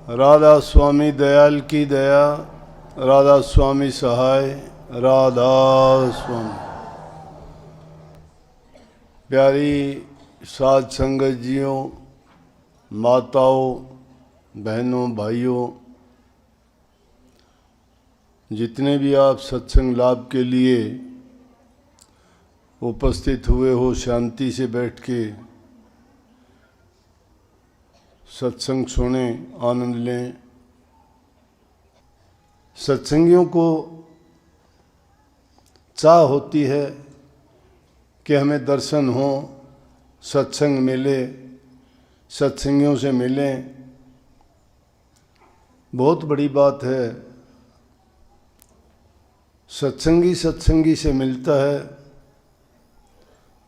राधा स्वामी दयाल की दया, राधा स्वामी सहाय, राधा स्वामी। प्यारी साध संगत जियों, माताओं, बहनों, भाइयों, जितने भी आप सत्संग लाभ के लिए उपस्थित हुए हो, शांति से बैठ के सत्संग सुने, आनंद लें। सत्संगियों को चाह होती है कि हमें दर्शन हो, सत्संग मिले, सत्संगियों से मिलें। बहुत बड़ी बात है, सत्संगी सत्संगी से मिलता है,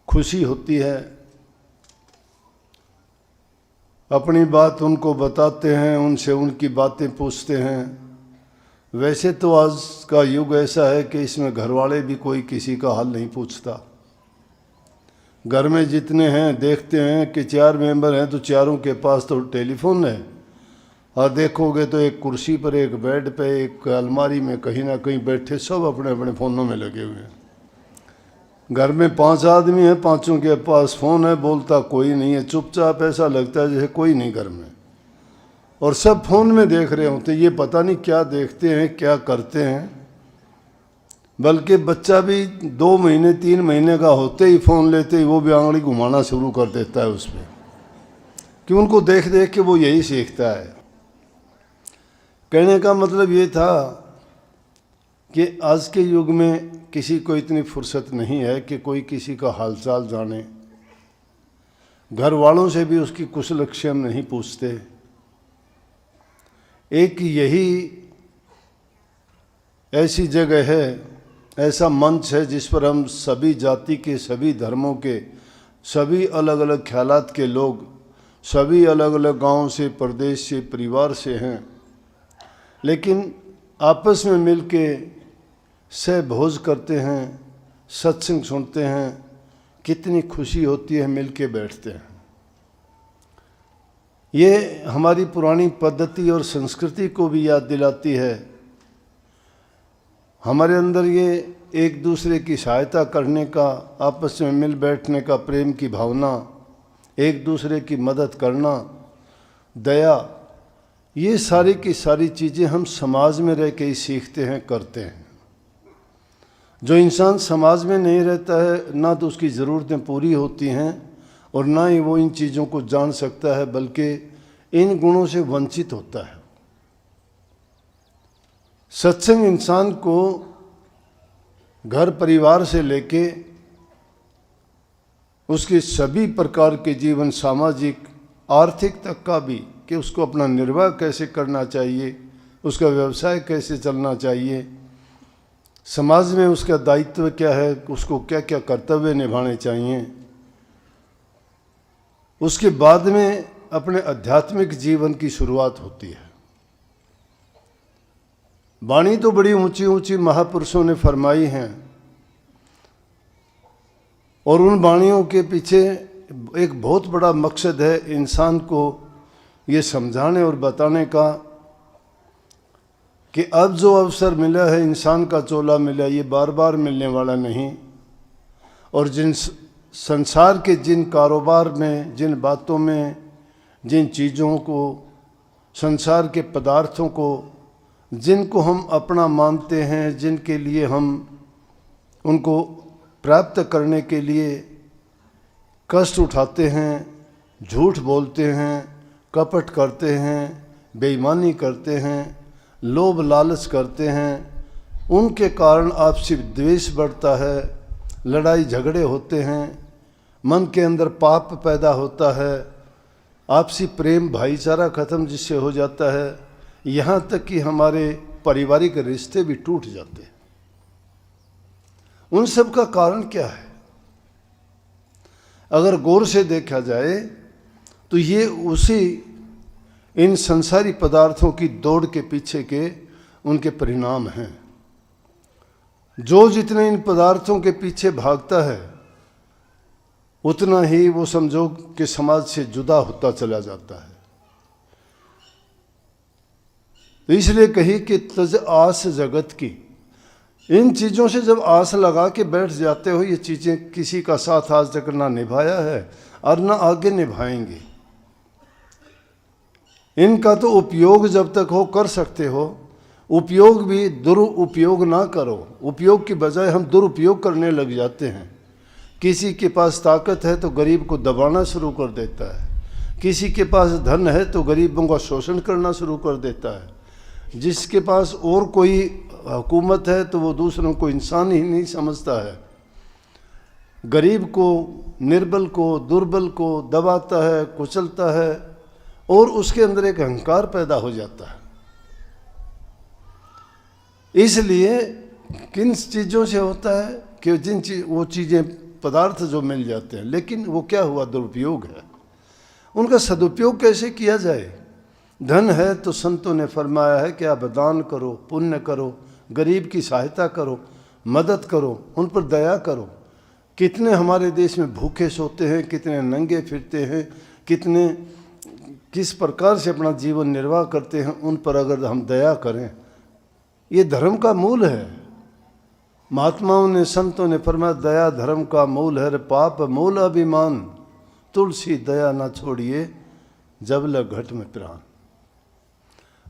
खुशी होती है। अपनी बात उनको बताते हैं, उनसे उनकी बातें पूछते हैं। वैसे तो आज का युग ऐसा है कि इसमें घर वाले भी कोई किसी का हाल नहीं पूछता। घर में जितने हैं देखते हैं कि 4 मेंबर हैं तो चारों के पास तो टेलीफोन है, और देखोगे तो एक कुर्सी पर, एक बेड पे, एक अलमारी में कहीं ना कहीं बैठे सब अपने अपने फ़ोनों में लगे हुए हैं। घर में 5 आदमी हैं, पांचों के पास फ़ोन है, बोलता कोई नहीं है, चुपचाप ऐसा लगता है जैसे कोई नहीं घर में, और सब फ़ोन में देख रहे होते। ये पता नहीं क्या देखते हैं, क्या करते हैं। बल्कि बच्चा भी 2 महीने 3 महीने का होते ही फ़ोन लेते ही वो भी आंगली घुमाना शुरू कर देता है उस पर, कि उनको देख देख के वो यही सीखता है। कहने का मतलब ये था कि आज के युग में किसी को इतनी फुर्सत नहीं है कि कोई किसी का हालचाल जाने। घर वालों से भी उसकी कुशलक्षेम नहीं पूछते। एक यही ऐसी जगह है, ऐसा मंच है जिस पर हम सभी जाति के, सभी धर्मों के, सभी अलग अलग ख्यालात के लोग, सभी अलग अलग गांव से, प्रदेश से, परिवार से हैं, लेकिन आपस में मिल के सहभोज करते हैं, सत्संग सुनते हैं। कितनी खुशी होती है, मिल के बैठते हैं। ये हमारी पुरानी पद्धति और संस्कृति को भी याद दिलाती है। हमारे अंदर ये एक दूसरे की सहायता करने का, आपस में मिल बैठने का, प्रेम की भावना, एक दूसरे की मदद करना, दया, ये सारी की सारी चीज़ें हम समाज में रह के ही सीखते हैं, करते हैं। जो इंसान समाज में नहीं रहता है, ना तो उसकी ज़रूरतें पूरी होती हैं और ना ही वो इन चीज़ों को जान सकता है, बल्कि इन गुणों से वंचित होता है। सत्संग इंसान को घर परिवार से लेके उसके सभी प्रकार के जीवन, सामाजिक, आर्थिक तक का भी, कि उसको अपना निर्वाह कैसे करना चाहिए, उसका व्यवसाय कैसे चलना चाहिए, समाज में उसका दायित्व क्या है, उसको क्या क्या कर्तव्य निभाने चाहिए। उसके बाद में अपने आध्यात्मिक जीवन की शुरुआत होती है। वाणी तो बड़ी ऊंची ऊंची महापुरुषों ने फरमाई हैं, और उन वाणियों के पीछे एक बहुत बड़ा मकसद है इंसान को ये समझाने और बताने का कि अब जो अवसर मिला है, इंसान का चोला मिला, ये बार बार मिलने वाला नहीं। और जिन संसार के जिन कारोबार में, जिन बातों में, जिन चीज़ों को, संसार के पदार्थों को, जिनको हम अपना मानते हैं, जिनके लिए हम उनको प्राप्त करने के लिए कष्ट उठाते हैं, झूठ बोलते हैं, कपट करते हैं, बेईमानी करते हैं, लोभ लालच करते हैं, उनके कारण आपसी द्वेष बढ़ता है, लड़ाई झगड़े होते हैं, मन के अंदर पाप पैदा होता है, आपसी प्रेम भाईचारा खत्म जिससे हो जाता है, यहाँ तक कि हमारे पारिवारिक रिश्ते भी टूट जाते हैं। उन सब का कारण क्या है? अगर गौर से देखा जाए तो ये उसी इन संसारी पदार्थों की दौड़ के पीछे के उनके परिणाम हैं। जो जितने इन पदार्थों के पीछे भागता है, उतना ही वो समझो कि समाज से जुदा होता चला जाता है। तो इसलिए कही कि तज आस जगत की। इन चीज़ों से जब आस लगा के बैठ जाते हो, ये चीज़ें किसी का साथ आज तक ना निभाया है और ना आगे निभाएंगे। इनका तो उपयोग जब तक हो कर सकते हो, उपयोग भी दुरुपयोग ना करो। उपयोग की बजाय हम दुरुपयोग करने लग जाते हैं। किसी के पास ताकत है तो गरीब को दबाना शुरू कर देता है, किसी के पास धन है तो गरीबों का शोषण करना शुरू कर देता है, जिसके पास और कोई हुकूमत है तो वो दूसरों को इंसान ही नहीं समझता है, गरीब को, निर्बल को, दुर्बल को दबाता है, कुचलता है और उसके अंदर एक अहंकार पैदा हो जाता है। इसलिए किन चीज़ों से होता है कि वो चीज़ें पदार्थ जो मिल जाते हैं, लेकिन वो क्या हुआ, दुरुपयोग है। उनका सदुपयोग कैसे किया जाए? धन है तो संतों ने फरमाया है कि आप दान करो, पुण्य करो, गरीब की सहायता करो, मदद करो, उन पर दया करो। कितने हमारे देश में भूखे सोते हैं, कितने नंगे फिरते हैं, कितने किस प्रकार से अपना जीवन निर्वाह करते हैं, उन पर अगर हम दया करें, ये धर्म का मूल है। महात्माओं ने, संतों ने फरमाया दया धर्म का मूल है, पाप मूल अभिमान, तुलसी दया ना छोड़िए जब लग घट में प्राण।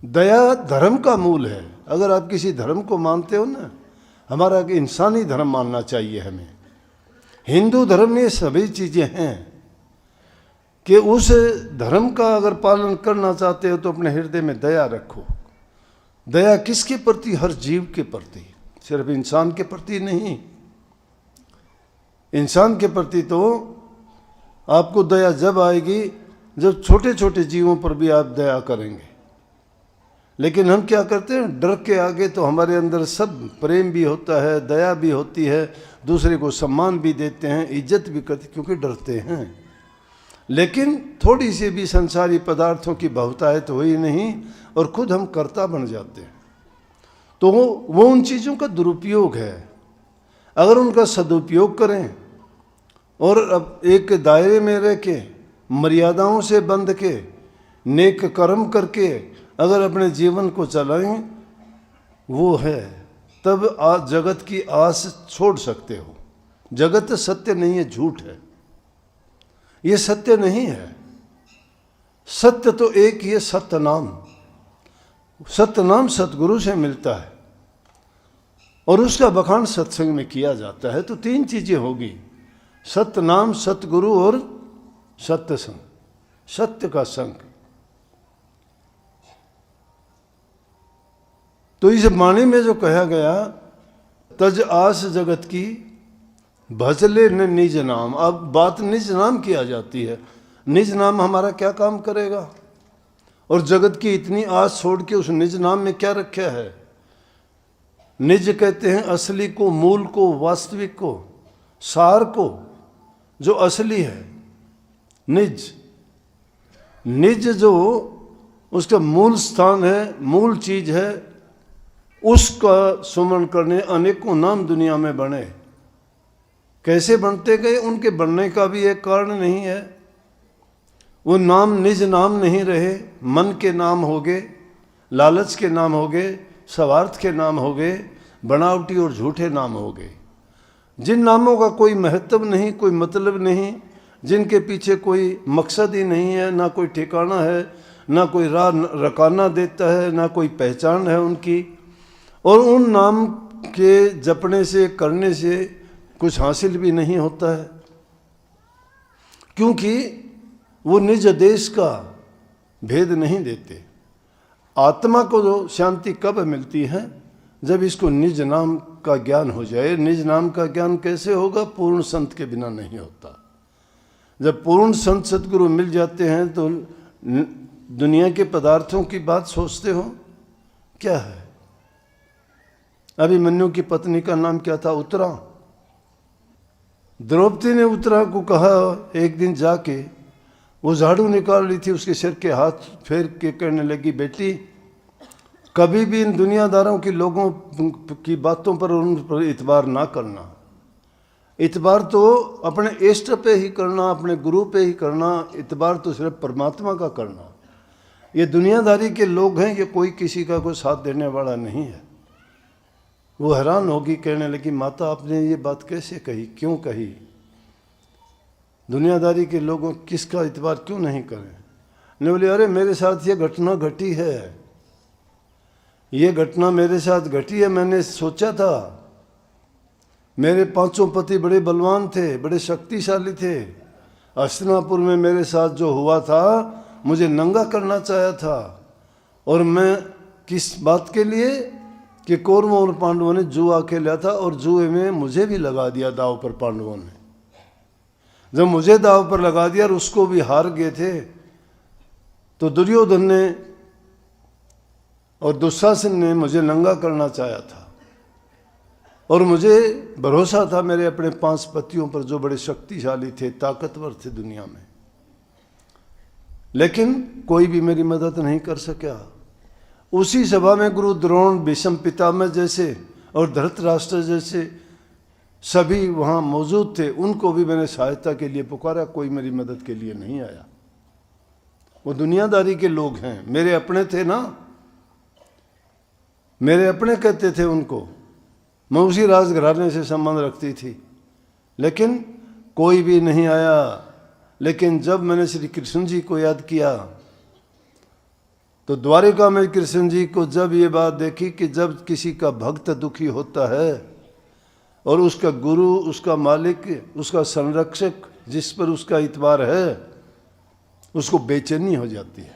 दया धर्म का मूल है। अगर आप किसी धर्म को मानते हो ना, हमारा इंसानी धर्म मानना चाहिए हमें। हिंदू धर्म में सभी चीज़ें हैं कि उस धर्म का अगर पालन करना चाहते हो तो अपने हृदय में दया रखो। दया किसके प्रति? हर जीव के प्रति, सिर्फ इंसान के प्रति नहीं। इंसान के प्रति तो आपको दया जब आएगी जब छोटे छोटे जीवों पर भी आप दया करेंगे। लेकिन हम क्या करते हैं, डर के आगे तो हमारे अंदर सब प्रेम भी होता है, दया भी होती है, दूसरे को सम्मान भी देते हैं, इज्जत भी करते, क्योंकि डरते हैं। लेकिन थोड़ी सी भी संसारी पदार्थों की बहुतायत हुई नहीं और खुद हम कर्ता बन जाते हैं, तो वो उन चीज़ों का दुरुपयोग है। अगर उनका सदुपयोग करें और अब एक दायरे में रह के, मर्यादाओं से बंध के, नेक कर्म करके अगर अपने जीवन को चलाएं, वो है, तब आज जगत की आस छोड़ सकते हो। जगत सत्य नहीं है, झूठ है, ये सत्य नहीं है। सत्य तो एक ही है, सत्य नाम। सत्य नाम सतगुरु से मिलता है और उसका बखान सत्संग में किया जाता है। तो तीन चीजें होगी, सत्य नाम, सतगुरु और सत्य संग, सत्य का संग। तो इस वाणी में जो कहा गया, तज आस जगत की भजले न निज नाम। अब बात निज नाम की आ जाती है। निज नाम हमारा क्या काम करेगा? और जगत की इतनी आस छोड़ के उस निज नाम में क्या रखा है? निज कहते हैं असली को, मूल को, वास्तविक को, सार को, जो असली है। निज, निज जो उसका मूल स्थान है, मूल चीज है, उसका सुमरण करने अनेकों नाम दुनिया में बने। कैसे बनते गए, उनके बनने का भी एक कारण नहीं है। वो नाम निज नाम नहीं रहे, मन के नाम हो गए, लालच के नाम हो गए, स्वार्थ के नाम हो गए, बनावटी और झूठे नाम हो गए। जिन नामों का कोई महत्व नहीं, कोई मतलब नहीं, जिनके पीछे कोई मकसद ही नहीं है, ना कोई ठिकाना है, ना कोई राह रकाना देता है, ना कोई पहचान है उनकी। और उन नाम के जपने से, करने से कुछ हासिल भी नहीं होता है, क्योंकि वो निज देश का भेद नहीं देते। आत्मा को जो शांति कब मिलती है? जब इसको निज नाम का ज्ञान हो जाए। निज नाम का ज्ञान कैसे होगा? पूर्ण संत के बिना नहीं होता। जब पूर्ण संत सतगुरु मिल जाते हैं तो दुनिया के पदार्थों की बात सोचते हो क्या है? अभिमन्यु की पत्नी का नाम क्या था? उत्तरा। द्रौपदी ने उत्तरा को कहा एक दिन जाके, वो झाड़ू निकाल रही थी, उसके सिर के हाथ फेर के कहने लगी, बेटी कभी भी इन दुनियादारों की, लोगों की बातों पर, उन पर इतबार ना करना। इतबार तो अपने इष्ट पे ही करना, अपने गुरु पे ही करना। इतबार तो सिर्फ परमात्मा का करना। ये दुनियादारी के लोग हैं, ये कोई किसी का कोई साथ देने वाला नहीं है। वो हैरान होगी, कहने लगी माता आपने ये बात कैसे कही, क्यों कही? दुनियादारी के लोगों किसका इतबार क्यों नहीं करें? ने बोले अरे मेरे साथ ये घटना घटी है, ये घटना मेरे साथ घटी है। मैंने सोचा था, मेरे 5 पति बड़े बलवान थे, बड़े शक्तिशाली थे। हस्तिनापुर में मेरे साथ जो हुआ था, मुझे नंगा करना चाहा था। और मैं किस बात के लिए कि कौरवों और पांडवों ने जुआ खेला था और जुए में मुझे भी लगा दिया दाव पर पांडवों ने। जब मुझे दाव पर लगा दिया और उसको भी हार गए थे, तो दुर्योधन ने और दुशासन ने मुझे नंगा करना चाहा था। और मुझे भरोसा था मेरे अपने 5 पतियों पर जो बड़े शक्तिशाली थे, ताकतवर थे दुनिया में, लेकिन कोई भी मेरी मदद नहीं कर सका। उसी सभा में गुरु द्रोण, भीष्म पितामह जैसे और धृतराष्ट्र जैसे सभी वहाँ मौजूद थे। उनको भी मैंने सहायता के लिए पुकारा, कोई मेरी मदद के लिए नहीं आया। वो दुनियादारी के लोग हैं, मेरे अपने थे ना, मेरे अपने कहते थे उनको। मैं उसी राजघराने से संबंध रखती थी, लेकिन कोई भी नहीं आया। लेकिन जब मैंने श्री कृष्ण जी को याद किया, तो द्वारिका में कृष्ण जी को जब ये बात देखी कि जब किसी का भक्त दुखी होता है और उसका गुरु, उसका मालिक, उसका संरक्षक जिस पर उसका इतबार है, उसको बेचैनी हो जाती है।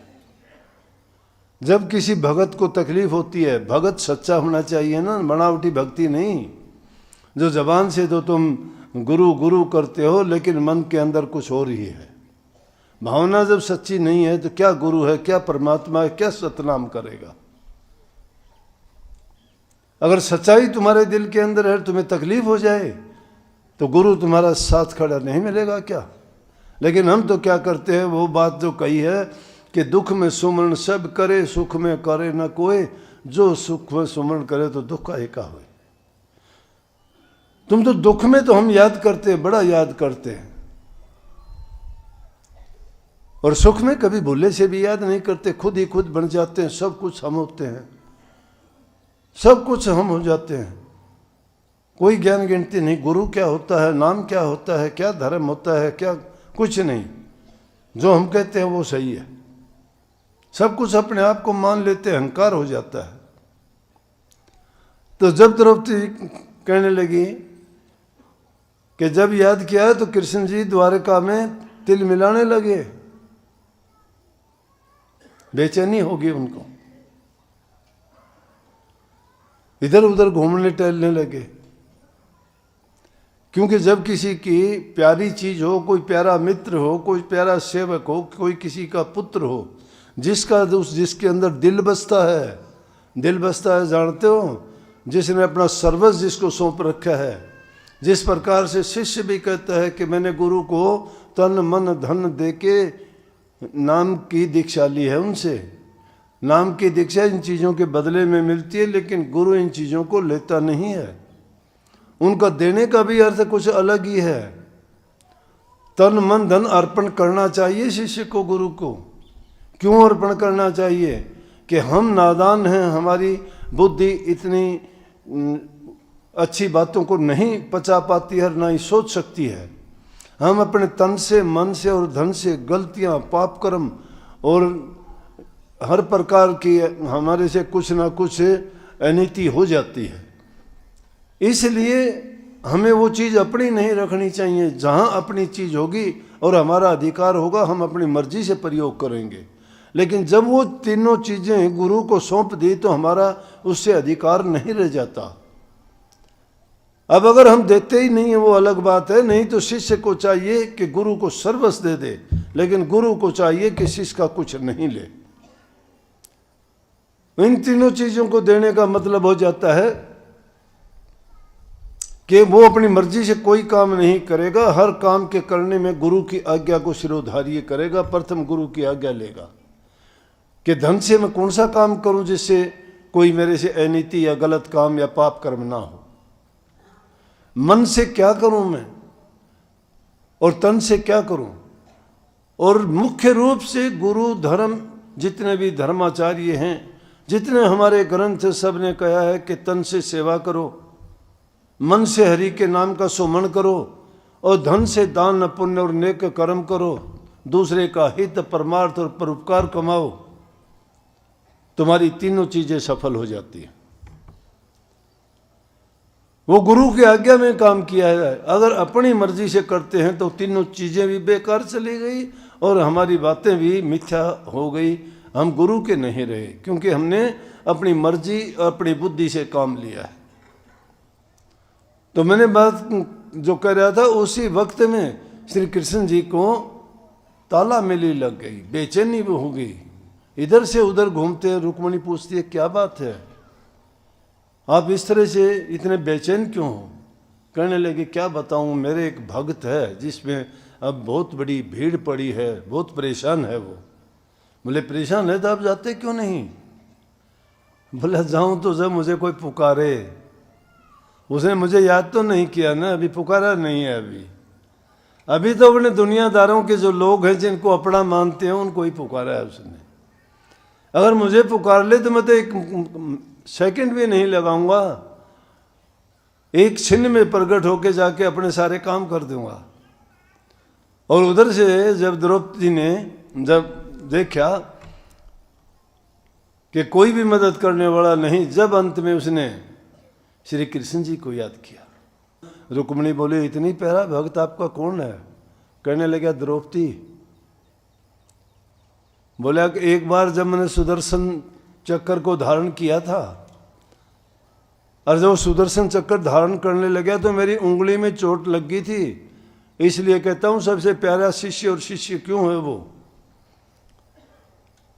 जब किसी भगत को तकलीफ होती है, भगत सच्चा होना चाहिए ना, बनावटी भक्ति नहीं, जो जबान से तो तुम गुरु गुरु करते हो लेकिन मन के अंदर कुछ और ही है। भावना जब सच्ची नहीं है तो क्या गुरु है, क्या परमात्मा है, क्या सतनाम करेगा? अगर सच्चाई तुम्हारे दिल के अंदर है, तुम्हें तकलीफ हो जाए तो गुरु तुम्हारा साथ खड़ा नहीं मिलेगा क्या? लेकिन हम तो क्या करते हैं, वो बात जो कही है कि दुख में सुमरण सब करे, सुख में करे न कोई, जो सुख में सुमरण करे तो दुख का एका हो। तुम तो दुख में तो हम याद करते हैं, बड़ा याद करते हैं, और सुख में कभी भूले से भी याद नहीं करते, खुद ही खुद बन जाते हैं। सब कुछ हम होते हैं, सब कुछ हम हो जाते हैं, कोई ज्ञान गिनती नहीं। गुरु क्या होता है, नाम क्या होता है, क्या धर्म होता है, क्या, कुछ नहीं। जो हम कहते हैं वो सही है, सब कुछ अपने आप को मान लेते हैं, अहंकार हो जाता है। तो जब द्रौपदी कहने लगी कि जब याद किया तो कृष्ण जी द्वारका में तिल मिलाने लगे, बेचैनी होगी उनको, इधर उधर घूमने टहलने लगे। क्योंकि जब किसी की प्यारी चीज हो, कोई प्यारा मित्र हो, कोई प्यारा सेवक हो, कोई किसी का पुत्र हो, जिसके अंदर दिल बसता है, दिल बसता है जानते हो, जिसने अपना सर्वस्व जिसको सौंप रखा है। जिस प्रकार से शिष्य भी कहता है कि मैंने गुरु को तन मन धन देके नाम की दीक्षा ली है उनसे। नाम की दीक्षा इन चीज़ों के बदले में मिलती है, लेकिन गुरु इन चीज़ों को लेता नहीं है। उनका देने का भी अर्थ कुछ अलग ही है। तन मन धन अर्पण करना चाहिए शिष्य को, गुरु को। क्यों अर्पण करना चाहिए? कि हम नादान हैं, हमारी बुद्धि इतनी अच्छी बातों को नहीं पचा पाती है, ना ही सोच सकती है। हम अपने तन से, मन से और धन से गलतियां, पाप कर्म और हर प्रकार की हमारे से कुछ ना कुछ अनीति हो जाती है। इसलिए हमें वो चीज़ अपनी नहीं रखनी चाहिए। जहाँ अपनी चीज़ होगी और हमारा अधिकार होगा, हम अपनी मर्जी से प्रयोग करेंगे। लेकिन जब वो तीनों चीज़ें गुरु को सौंप दी तो हमारा उससे अधिकार नहीं रह जाता। अब अगर हम देते ही नहीं है वो अलग बात है, नहीं तो शिष्य को चाहिए कि गुरु को सर्वस्व दे दे, लेकिन गुरु को चाहिए कि शिष्य का कुछ नहीं ले। इन तीनों चीज़ों को देने का मतलब हो जाता है कि वो अपनी मर्जी से कोई काम नहीं करेगा, हर काम के करने में गुरु की आज्ञा को शिरोधार्य करेगा, प्रथम गुरु की आज्ञा लेगा। कि धन से मैं कौन सा काम करूं जिससे कोई मेरे से अनीति या गलत काम या पाप कर्म ना हो। मन से क्या करूं मैं और तन से क्या करूं। और मुख्य रूप से गुरु धर्म जितने भी धर्माचार्य हैं, जितने हमारे ग्रंथ है, सब ने कहा है कि तन से सेवा करो, मन से हरि के नाम का सुमन करो, और धन से दान पुण्य और नेक कर्म करो, दूसरे का हित परमार्थ और परोपकार कमाओ। तुम्हारी तीनों चीजें सफल हो जाती हैं। वो गुरु की आज्ञा में काम किया है। अगर अपनी मर्जी से करते हैं तो तीनों चीजें भी बेकार चली गई और हमारी बातें भी मिथ्या हो गई। हम गुरु के नहीं रहे, क्योंकि हमने अपनी मर्जी और अपनी बुद्धि से काम लिया है। तो मैंने बात जो कह रहा था, उसी वक्त में श्री कृष्ण जी को ताला मेली लग गई, बेचैनी भी हो गई। इधर से उधर घूमते हैं। रुक्मिणी पूछती है, क्या बात है, आप इस तरह से इतने बेचैन क्यों हो? कहने लगे, क्या बताऊं, मेरे एक भक्त है जिसमें अब बहुत बड़ी भीड़ पड़ी है, बहुत परेशान है वो। बोले, परेशान है तो आप जाते क्यों नहीं? बोला, जाऊं तो जब मुझे कोई पुकारे। उसने मुझे याद तो नहीं किया ना, अभी पुकारा नहीं है। अभी तो अपने दुनियादारों के जो लोग हैं, जिनको अपना मानते हैं, उनको ही पुकारा है उसने। अगर मुझे पुकार ले तो मैं तो एक सेकंड भी नहीं लगाऊंगा, एक छिन्न में प्रकट होके जाके अपने सारे काम कर दूंगा। और उधर से जब द्रौपदी ने जब देखा कि कोई भी मदद करने वाला नहीं, जब अंत में उसने श्री कृष्ण जी को याद किया। रुक्मिणी बोले, इतनी प्यारा भक्त आपका कौन है? कहने लगा, द्रौपदी। बोला कि एक बार जब मैंने सुदर्शन चक्कर को धारण किया था, और जब सुदर्शन चक्कर धारण करने लगा तो मेरी उंगली में चोट लग गई थी, इसलिए कहता हूं सबसे प्यारा शिष्य और शिष्य क्यों है वो।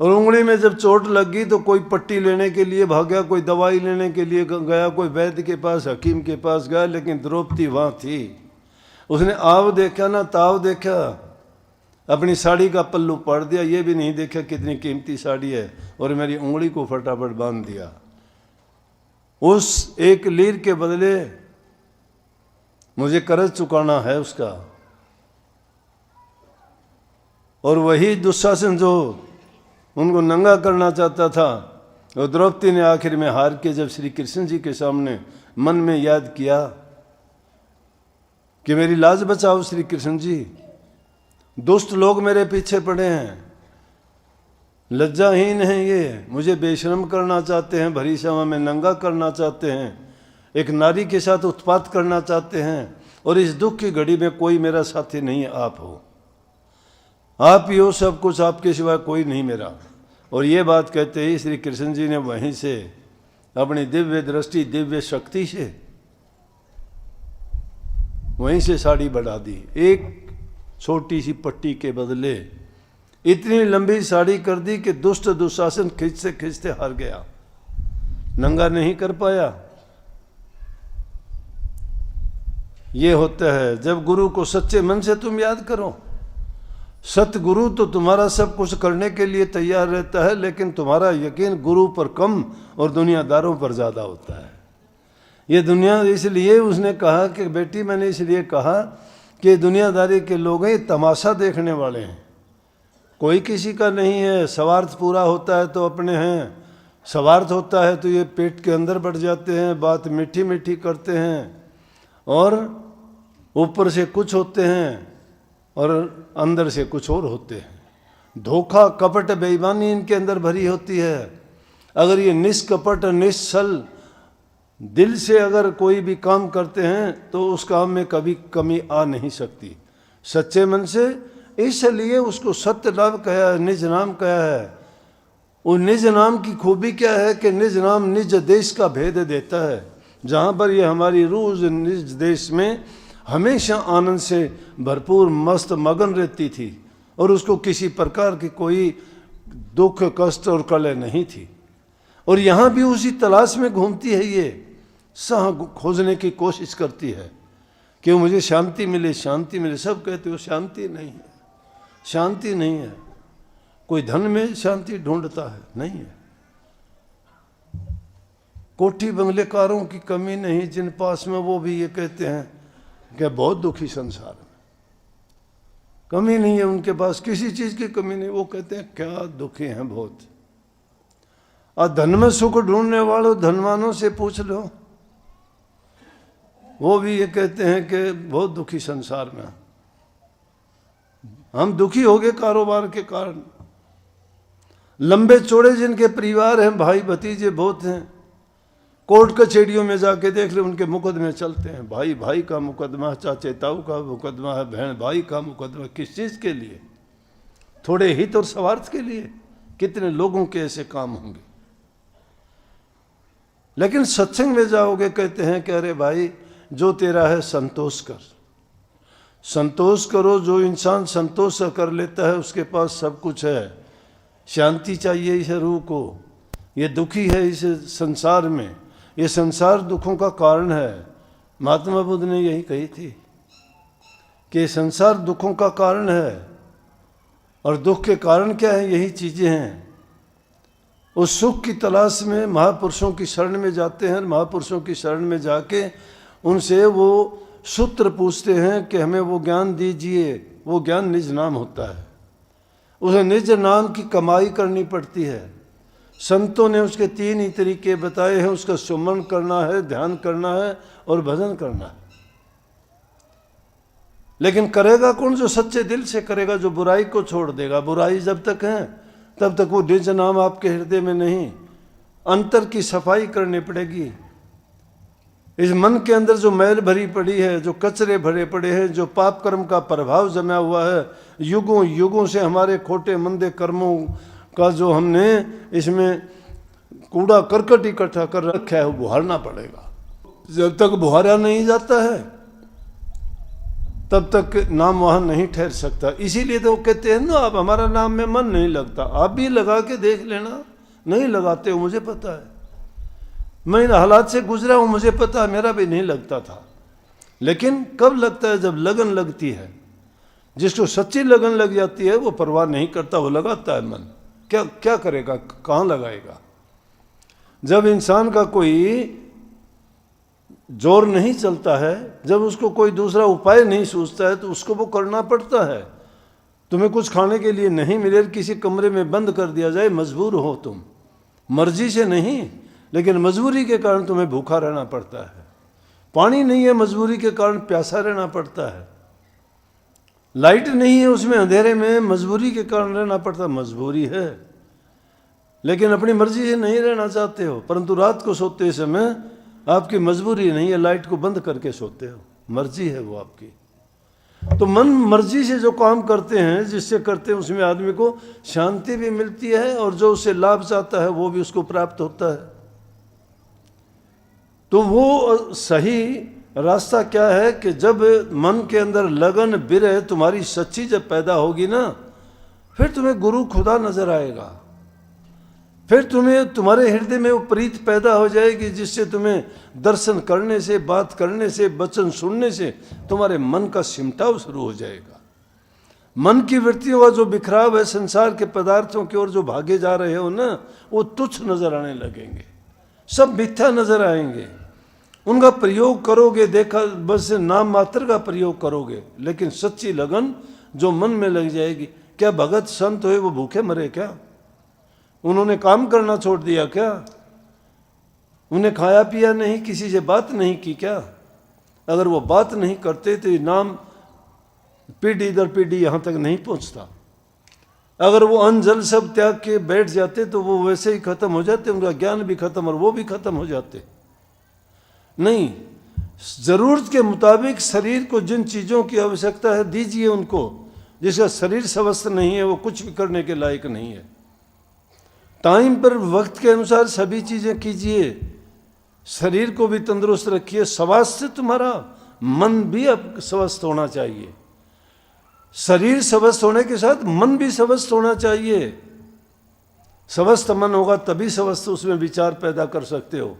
और उंगली में जब चोट लग गई तो कोई पट्टी लेने के लिए भागा, कोई दवाई लेने के लिए गया, कोई वैद्य के पास, हकीम के पास गया, लेकिन द्रौपदी वहां थी। उसने आव देखा ना ताव देखा, अपनी साड़ी का पल्लू पाड़ दिया, ये भी नहीं देखा कितनी कीमती साड़ी है, और मेरी उंगली को फटाफट बांध दिया। उस एक लीर के बदले मुझे कर्ज चुकाना है उसका। और वही दुशासन जो उनको नंगा करना चाहता था, और द्रौपदी ने आखिर में हार के जब श्री कृष्ण जी के सामने मन में याद किया कि मेरी लाज बचाओ श्री कृष्ण जी, दुष्ट लोग मेरे पीछे पड़े हैं, लज्जाहीन हैं ये, मुझे बेशर्म करना चाहते हैं, भरी सभा में नंगा करना चाहते हैं, एक नारी के साथ उत्पात करना चाहते हैं, और इस दुख की घड़ी में कोई मेरा साथी नहीं, आप हो, आप ही हो सब कुछ, आपके सिवा कोई नहीं मेरा। और ये बात कहते ही श्री कृष्ण जी ने वहीं से अपनी दिव्य दृष्टि, दिव्य शक्ति से वहीं से साड़ी बढ़ा दी। एक छोटी सी पट्टी के बदले इतनी लंबी साड़ी कर दी कि दुष्ट दुशासन खींचते खींचते हार गया, नंगा नहीं कर पाया। ये होता है जब गुरु को सच्चे मन से तुम याद करो। सतगुरु तो तुम्हारा सब कुछ करने के लिए तैयार रहता है, लेकिन तुम्हारा यकीन गुरु पर कम और दुनियादारों पर ज़्यादा होता है। ये दुनिया, इसलिए उसने कहा कि बेटी, मैंने इसलिए कहा कि दुनियादारी के लोग हैं, तमाशा देखने वाले हैं, कोई किसी का नहीं है। स्वार्थ पूरा होता है तो अपने हैं, स्वार्थ होता है तो ये पेट के अंदर बढ़ जाते हैं, बात मीठी मीठी करते हैं, और ऊपर से कुछ होते हैं और अंदर से कुछ और होते हैं। धोखा, कपट, बेईमानी इनके अंदर भरी होती है। अगर ये निष्कपट, निश्चल दिल से अगर कोई भी काम करते हैं तो उस काम में कभी कमी आ नहीं सकती, सच्चे मन से। इसलिए उसको सत्य नाम कहा है, निज नाम कहा है। वो निज नाम की खूबी क्या है कि निज नाम निज देश का भेद देता है। जहाँ पर ये हमारी रूह निज देश में हमेशा आनंद से भरपूर मस्त मगन रहती थी, और उसको किसी प्रकार की कोई दुख, कष्ट और कलह नहीं थी। और यहाँ भी उसी तलाश में घूमती है, ये सह खोजने की कोशिश करती है कि मुझे शांति मिले, शांति मिले। सब कहते हो शांति नहीं है, शांति नहीं है। कोई धन में शांति ढूंढता है, नहीं है। कोठी बंगलेकारों की कमी नहीं जिन पास में, वो भी ये कहते हैं कि बहुत दुखी संसार में। कमी नहीं है उनके पास, किसी चीज की कमी नहीं। वो कहते हैं क्या दुखी हैं बहुत। और धन में सुख ढूंढने वालों धनवानों से पूछ लो, वो भी ये कहते हैं कि बहुत दुखी संसार में हम दुखी हो गए कारोबार के कारण। लंबे चौड़े जिनके परिवार हैं, भाई भतीजे बहुत हैं, कोर्ट कचहरियों में जाके देख ले, उनके मुकदमे चलते हैं। भाई भाई का मुकदमा, चाचे ताऊ का मुकदमा है, बहन भाई का मुकदमा। किस चीज के लिए? थोड़े हित और स्वार्थ के लिए। कितने लोगों के ऐसे काम होंगे। लेकिन सत्संग में जाओगे, कहते हैं कि अरे भाई जो तेरा है संतोष कर, संतोष करो। जो इंसान संतोष कर लेता है उसके पास सब कुछ है। शांति चाहिए इस रूह को। ये दुखी है इस संसार में, ये संसार दुखों का कारण है। महात्मा बुद्ध ने यही कही थी कि संसार दुखों का कारण है। और दुख के कारण क्या है? यही चीजें हैं। उस सुख की तलाश में महापुरुषों की शरण में जाते हैं। महापुरुषों की शरण में जाके उनसे वो सूत्र पूछते हैं कि हमें वो ज्ञान दीजिए। वो ज्ञान निज नाम होता है। उसे निज नाम की कमाई करनी पड़ती है। संतों ने उसके 3 ही तरीके बताए हैं। उसका सुमन करना है, ध्यान करना है और भजन करना है। लेकिन करेगा कौन? जो सच्चे दिल से करेगा, जो बुराई को छोड़ देगा। बुराई जब तक है तब तक वो निज नाम आपके हृदय में नहीं। अंतर की सफाई करनी पड़ेगी। इस मन के अंदर जो मैल भरी पड़ी है, जो कचरे भरे पड़े हैं, जो पाप कर्म का प्रभाव जमा हुआ है, युगों युगों से हमारे खोटे मंदे कर्मों का जो हमने इसमें कूड़ा करकट इकट्ठा कर रखा है, वो बुहारना पड़ेगा। जब तक बुहारा नहीं जाता है तब तक नाम वहां नहीं ठहर सकता। इसीलिए तो कहते हैं ना, आप हमारा नाम में मन नहीं लगता। आप भी लगा के देख लेना। नहीं लगाते हो, मुझे पता है। मैं इन हालात से गुजरा हूं, मुझे पता है, मेरा भी नहीं लगता था। लेकिन कब लगता है? जब लगन लगती है। जिसको सच्ची लगन लग जाती है वो परवाह नहीं करता, वो लगाता है मन। क्या क्या करेगा, कहाँ लगाएगा? जब इंसान का कोई जोर नहीं चलता है, जब उसको कोई दूसरा उपाय नहीं सूझता है, तो उसको वो करना पड़ता है। तुम्हें कुछ खाने के लिए नहीं मिले, किसी कमरे में बंद कर दिया जाए, मजबूर हो तुम, मर्जी से नहीं, लेकिन मजबूरी के कारण तुम्हें भूखा रहना पड़ता है। पानी नहीं है, मजबूरी के कारण प्यासा रहना पड़ता है। लाइट नहीं है, उसमें अंधेरे में मजबूरी के कारण रहना पड़ता है। मजबूरी है, लेकिन अपनी मर्जी से नहीं रहना चाहते हो। परंतु रात को सोते समय आपकी मजबूरी नहीं है, लाइट को बंद करके सोते हो, मर्जी है वो आपकी। तो मन मर्जी से जो काम करते हैं, जिससे करते हैं, उसमें आदमी को शांति भी मिलती है और जो उससे लाभ चाहता है वो भी उसको प्राप्त होता है। तो वो सही रास्ता क्या है कि जब मन के अंदर लगन बिरह तुम्हारी सच्ची जब पैदा होगी ना, फिर तुम्हें गुरु खुदा नजर आएगा। फिर तुम्हें तुम्हारे हृदय में वो प्रीत पैदा हो जाएगी, जिससे तुम्हें दर्शन करने से, बात करने से, वचन सुनने से तुम्हारे मन का सिमटाव शुरू हो जाएगा। मन की वृत्तियों का जो बिखराव है, संसार के पदार्थों की ओर जो भागे जा रहे हो ना, वो तुच्छ नजर आने लगेंगे, सब मिथ्या नजर आएंगे। उनका प्रयोग करोगे, देखा बस नाम मात्र का प्रयोग करोगे, लेकिन सच्ची लगन जो मन में लग जाएगी। क्या भगत संत हुए वो भूखे मरे क्या? उन्होंने काम करना छोड़ दिया क्या? उन्हें खाया पिया नहीं, किसी से बात नहीं की क्या? अगर वो बात नहीं करते तो नाम पीढ़ी दर पीढ़ी यहाँ तक नहीं पहुँचता। अगर वो अन्न जल सब त्याग के बैठ जाते तो वो वैसे ही खत्म हो जाते, उनका ज्ञान भी खत्म और वो भी खत्म हो जाते। नहीं, जरूरत के मुताबिक शरीर को जिन चीज़ों की आवश्यकता है दीजिए उनको। जिसका शरीर स्वस्थ नहीं है वो कुछ भी करने के लायक नहीं है। टाइम पर वक्त के अनुसार सभी चीज़ें कीजिए, शरीर को भी तंदुरुस्त रखिए। स्वास्थ्य तुम्हारा, मन भी अब स्वस्थ होना चाहिए। शरीर स्वस्थ होने के साथ मन भी स्वस्थ होना चाहिए। स्वस्थ मन होगा तभी स्वस्थ उसमें विचार पैदा कर सकते हो।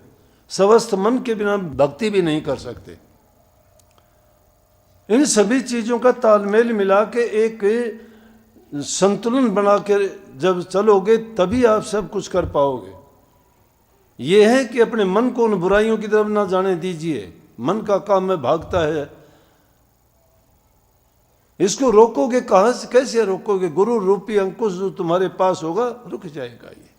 स्वस्थ मन के बिना भक्ति भी नहीं कर सकते। इन सभी चीज़ों का तालमेल मिला के एक संतुलन बना के जब चलोगे तभी आप सब कुछ कर पाओगे। ये है कि अपने मन को उन बुराइयों की तरफ ना जाने दीजिए। मन का काम में भागता है, इसको रोकोगे कहां से, कैसे रोकोगे? गुरु रूपी अंकुश जो तुम्हारे पास होगा रुक जाएगा ये।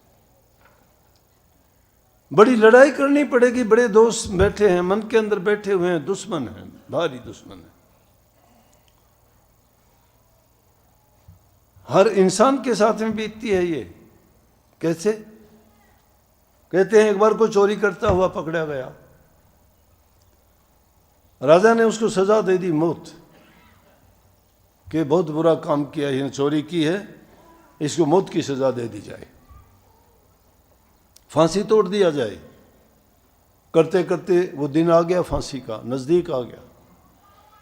बड़ी लड़ाई करनी पड़ेगी। बड़े दोस्त बैठे हैं, मन के अंदर बैठे हुए हैं, दुश्मन हैं, भारी दुश्मन है। हर इंसान के साथ में बीतती है ये। कैसे? कहते हैं एक बार कोई चोरी करता हुआ पकड़ा गया, राजा ने उसको सजा दे दी मौत, कि बहुत बुरा काम किया है, चोरी की है, इसको मौत की सजा दे दी जाए, फांसी तोड़ दिया जाए। करते करते वो दिन आ गया, फांसी का नजदीक आ गया।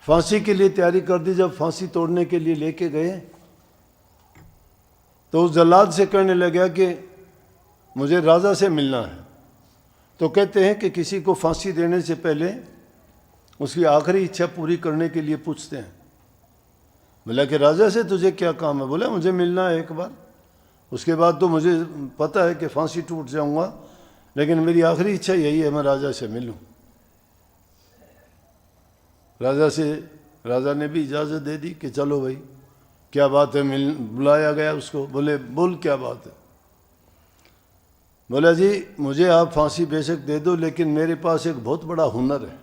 फांसी के लिए तैयारी कर दी। जब फांसी तोड़ने के लिए लेके गए तो उस जल्लाद से कहने लगा कि मुझे राजा से मिलना है। तो कहते हैं कि किसी को फांसी देने से पहले उसकी आखिरी इच्छा पूरी करने के लिए पूछते हैं। बोला कि राजा से तुझे क्या काम है? बोला मुझे मिलना है एक बार, उसके बाद तो मुझे पता है कि फांसी टूट जाऊंगा, लेकिन मेरी आखिरी इच्छा यही है, मैं राजा से मिलूं। राजा ने भी इजाज़त दे दी कि चलो भाई, क्या बात है? बुलाया गया उसको। बोले बोल क्या बात है? बोला जी मुझे आप फांसी बेशक दे दो, लेकिन मेरे पास एक बहुत बड़ा हुनर है।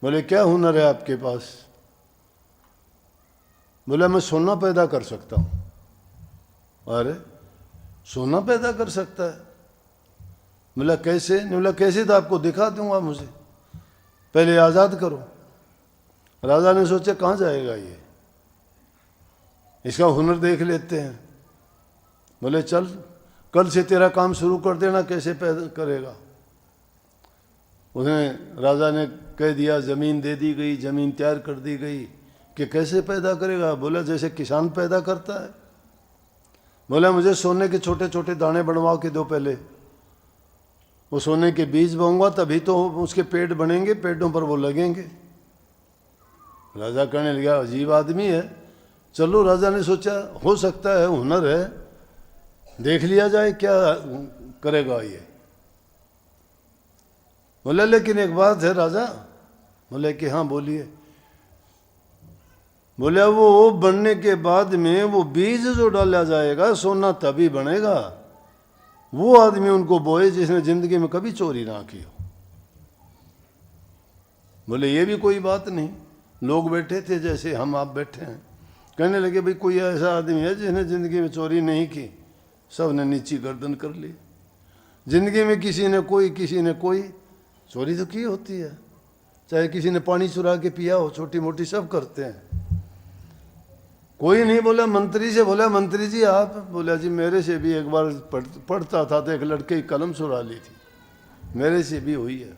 बोले क्या हुनर है आपके पास? बोला मैं सोना पैदा कर सकता हूँ। अरे सोना पैदा कर सकता है? बोला कैसे? बोला कैसे तो आपको दिखा दूंगा, मुझे पहले आज़ाद करो। राजा ने सोचा कहाँ जाएगा ये, इसका हुनर देख लेते हैं। बोले चल कल से तेरा काम शुरू कर देना, कैसे पैदा करेगा? उन्हें राजा ने कह दिया, ज़मीन दे दी गई, ज़मीन तैयार कर दी गई कि कैसे पैदा करेगा? बोला जैसे किसान पैदा करता है। बोला मुझे सोने के छोटे छोटे दाने बनवा के दो पहले, वो सोने के बीज बोऊंगा तभी तो उसके पेड़ बनेंगे, पेड़ों पर वो लगेंगे। राजा कहने लगा अजीब आदमी है। चलो राजा ने सोचा हो सकता है हुनर है, देख लिया जाए क्या करेगा ये। बोले लेकिन एक बात है राजा। बोले कि हाँ बोलिए। बोले वो बनने के बाद में वो बीज जो डाला जाएगा सोना तभी बनेगा, वो आदमी उनको बोए जिसने जिंदगी में कभी चोरी ना की हो। बोले ये भी कोई बात नहीं। लोग बैठे थे जैसे हम आप बैठे हैं, कहने लगे भाई कोई ऐसा आदमी है जिसने जिंदगी में चोरी नहीं की? सब ने नीची गर्दन कर ली। जिंदगी में किसी ने कोई चोरी तो की होती है, चाहे किसी ने पानी चुरा के पिया हो, छोटी मोटी सब करते हैं। कोई नहीं बोला मंत्री से। बोला मंत्री जी आप? बोला जी मेरे से भी एक बार पढ़ता था तो एक लड़के की कलम चुरा ली थी, मेरे से भी हुई है।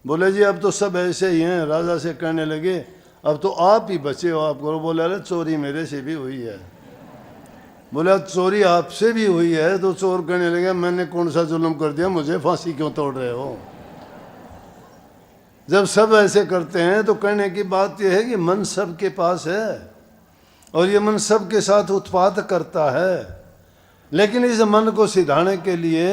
बोले जी अब तो सब ऐसे ही हैं। राजा से कहने लगे अब तो आप ही बचे हो, आप करो। बोला अरे चोरी मेरे से भी हुई है। बोला चोरी आपसे भी हुई है? तो चोर कहने लगे मैंने कौन सा जुल्म कर दिया, मुझे फांसी क्यों तोड़ रहे हो? जब सब ऐसे करते हैं तो कहने की बात यह है कि मन सबके पास है और ये मन सबके साथ उत्पात करता है, लेकिन इस मन को सिधाने के लिए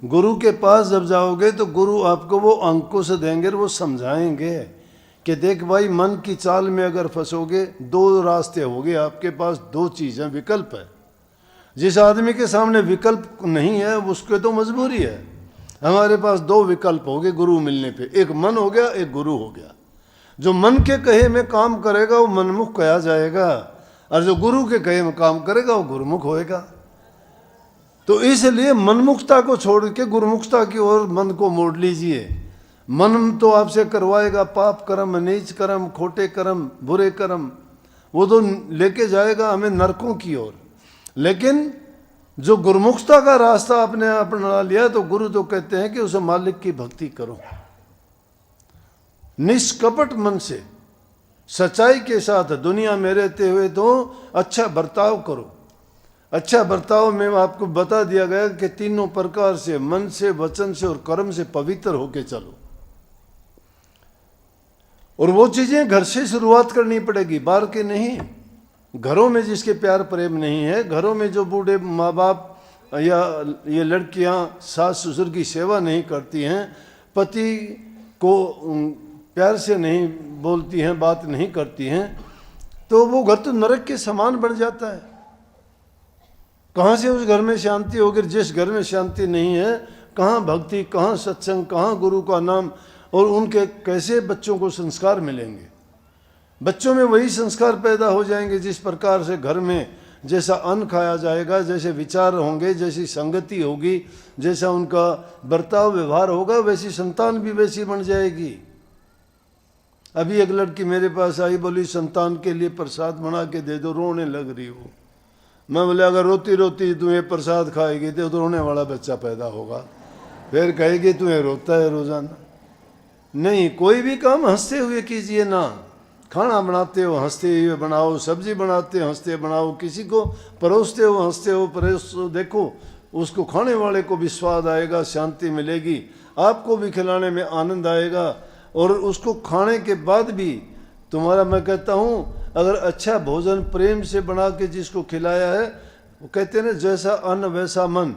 गुरु के पास जब जाओगे तो गुरु आपको वो अंकुश देंगे और वो समझाएंगे कि देख भाई मन की चाल में अगर फंसोगे दो रास्ते होंगे आपके पास, दो चीज़ें विकल्प है। जिस आदमी के सामने विकल्प नहीं है उसके तो मजबूरी है। हमारे पास दो विकल्प हो गए गुरु मिलने पे, एक मन हो गया, एक गुरु हो गया। जो मन के कहे में काम करेगा वो मनमुख कहा जाएगा, और जो गुरु के कहे में काम करेगा वो गुरुमुख होएगा। तो इसलिए मनमुखता को छोड़ के गुरुमुखता की ओर मन को मोड़ लीजिए। मन तो आपसे करवाएगा पाप कर्म, नीच कर्म, खोटे कर्म, बुरे कर्म, वो तो लेके जाएगा हमें नरकों की ओर। लेकिन जो गुरुमुखता का रास्ता आपने अपना लिया तो गुरु तो कहते हैं कि उस मालिक की भक्ति करो निष्कपट मन से, सच्चाई के साथ। दुनिया में रहते हुए तो अच्छा बर्ताव करो। अच्छा बर्ताव में आपको बता दिया गया कि तीनों प्रकार से, मन से, वचन से और कर्म से पवित्र होके चलो। और वो चीजें घर से शुरुआत करनी पड़ेगी, बाहर के नहीं। घरों में जिसके प्यार प्रेम नहीं है, घरों में जो बूढ़े माँ बाप या ये लड़कियां सास ससुर की सेवा नहीं करती हैं, पति को प्यार से नहीं बोलती हैं, बात नहीं करती हैं, तो वो घर तो नरक के समान बन जाता है। कहाँ से उस घर में शांति होगी? जिस घर में शांति नहीं है, कहाँ भक्ति, कहाँ सत्संग, कहाँ गुरु का नाम, और उनके कैसे बच्चों को संस्कार मिलेंगे? बच्चों में वही संस्कार पैदा हो जाएंगे जिस प्रकार से घर में जैसा अन्न खाया जाएगा, जैसे विचार होंगे, जैसी संगति होगी, जैसा उनका बर्ताव व्यवहार होगा, वैसी संतान भी वैसी बन जाएगी। अभी एक लड़की मेरे पास आई, बोली संतान के लिए प्रसाद बना के दे दो, रोने लग रही हो। मैं बोले अगर रोती रोती तू ये प्रसाद खाएगी तो रोने वाला बच्चा पैदा होगा, फिर कहेगी तू ये रोता है रोजाना। नहीं, कोई भी काम हंसते हुए कीजिए ना। खाना बनाते हो हंसते हुए बनाओ, सब्जी बनाते हो हंसते बनाओ, किसी को परोसते हो हंसते हो परोसो, देखो उसको खाने वाले को भी स्वाद आएगा, शांति मिलेगी, आपको भी खिलाने में आनंद आएगा। और उसको खाने के बाद भी तुम्हारा, मैं कहता हूँ, अगर अच्छा भोजन प्रेम से बना के जिसको खिलाया है, वो कहते हैं ना जैसा अन्न वैसा मन,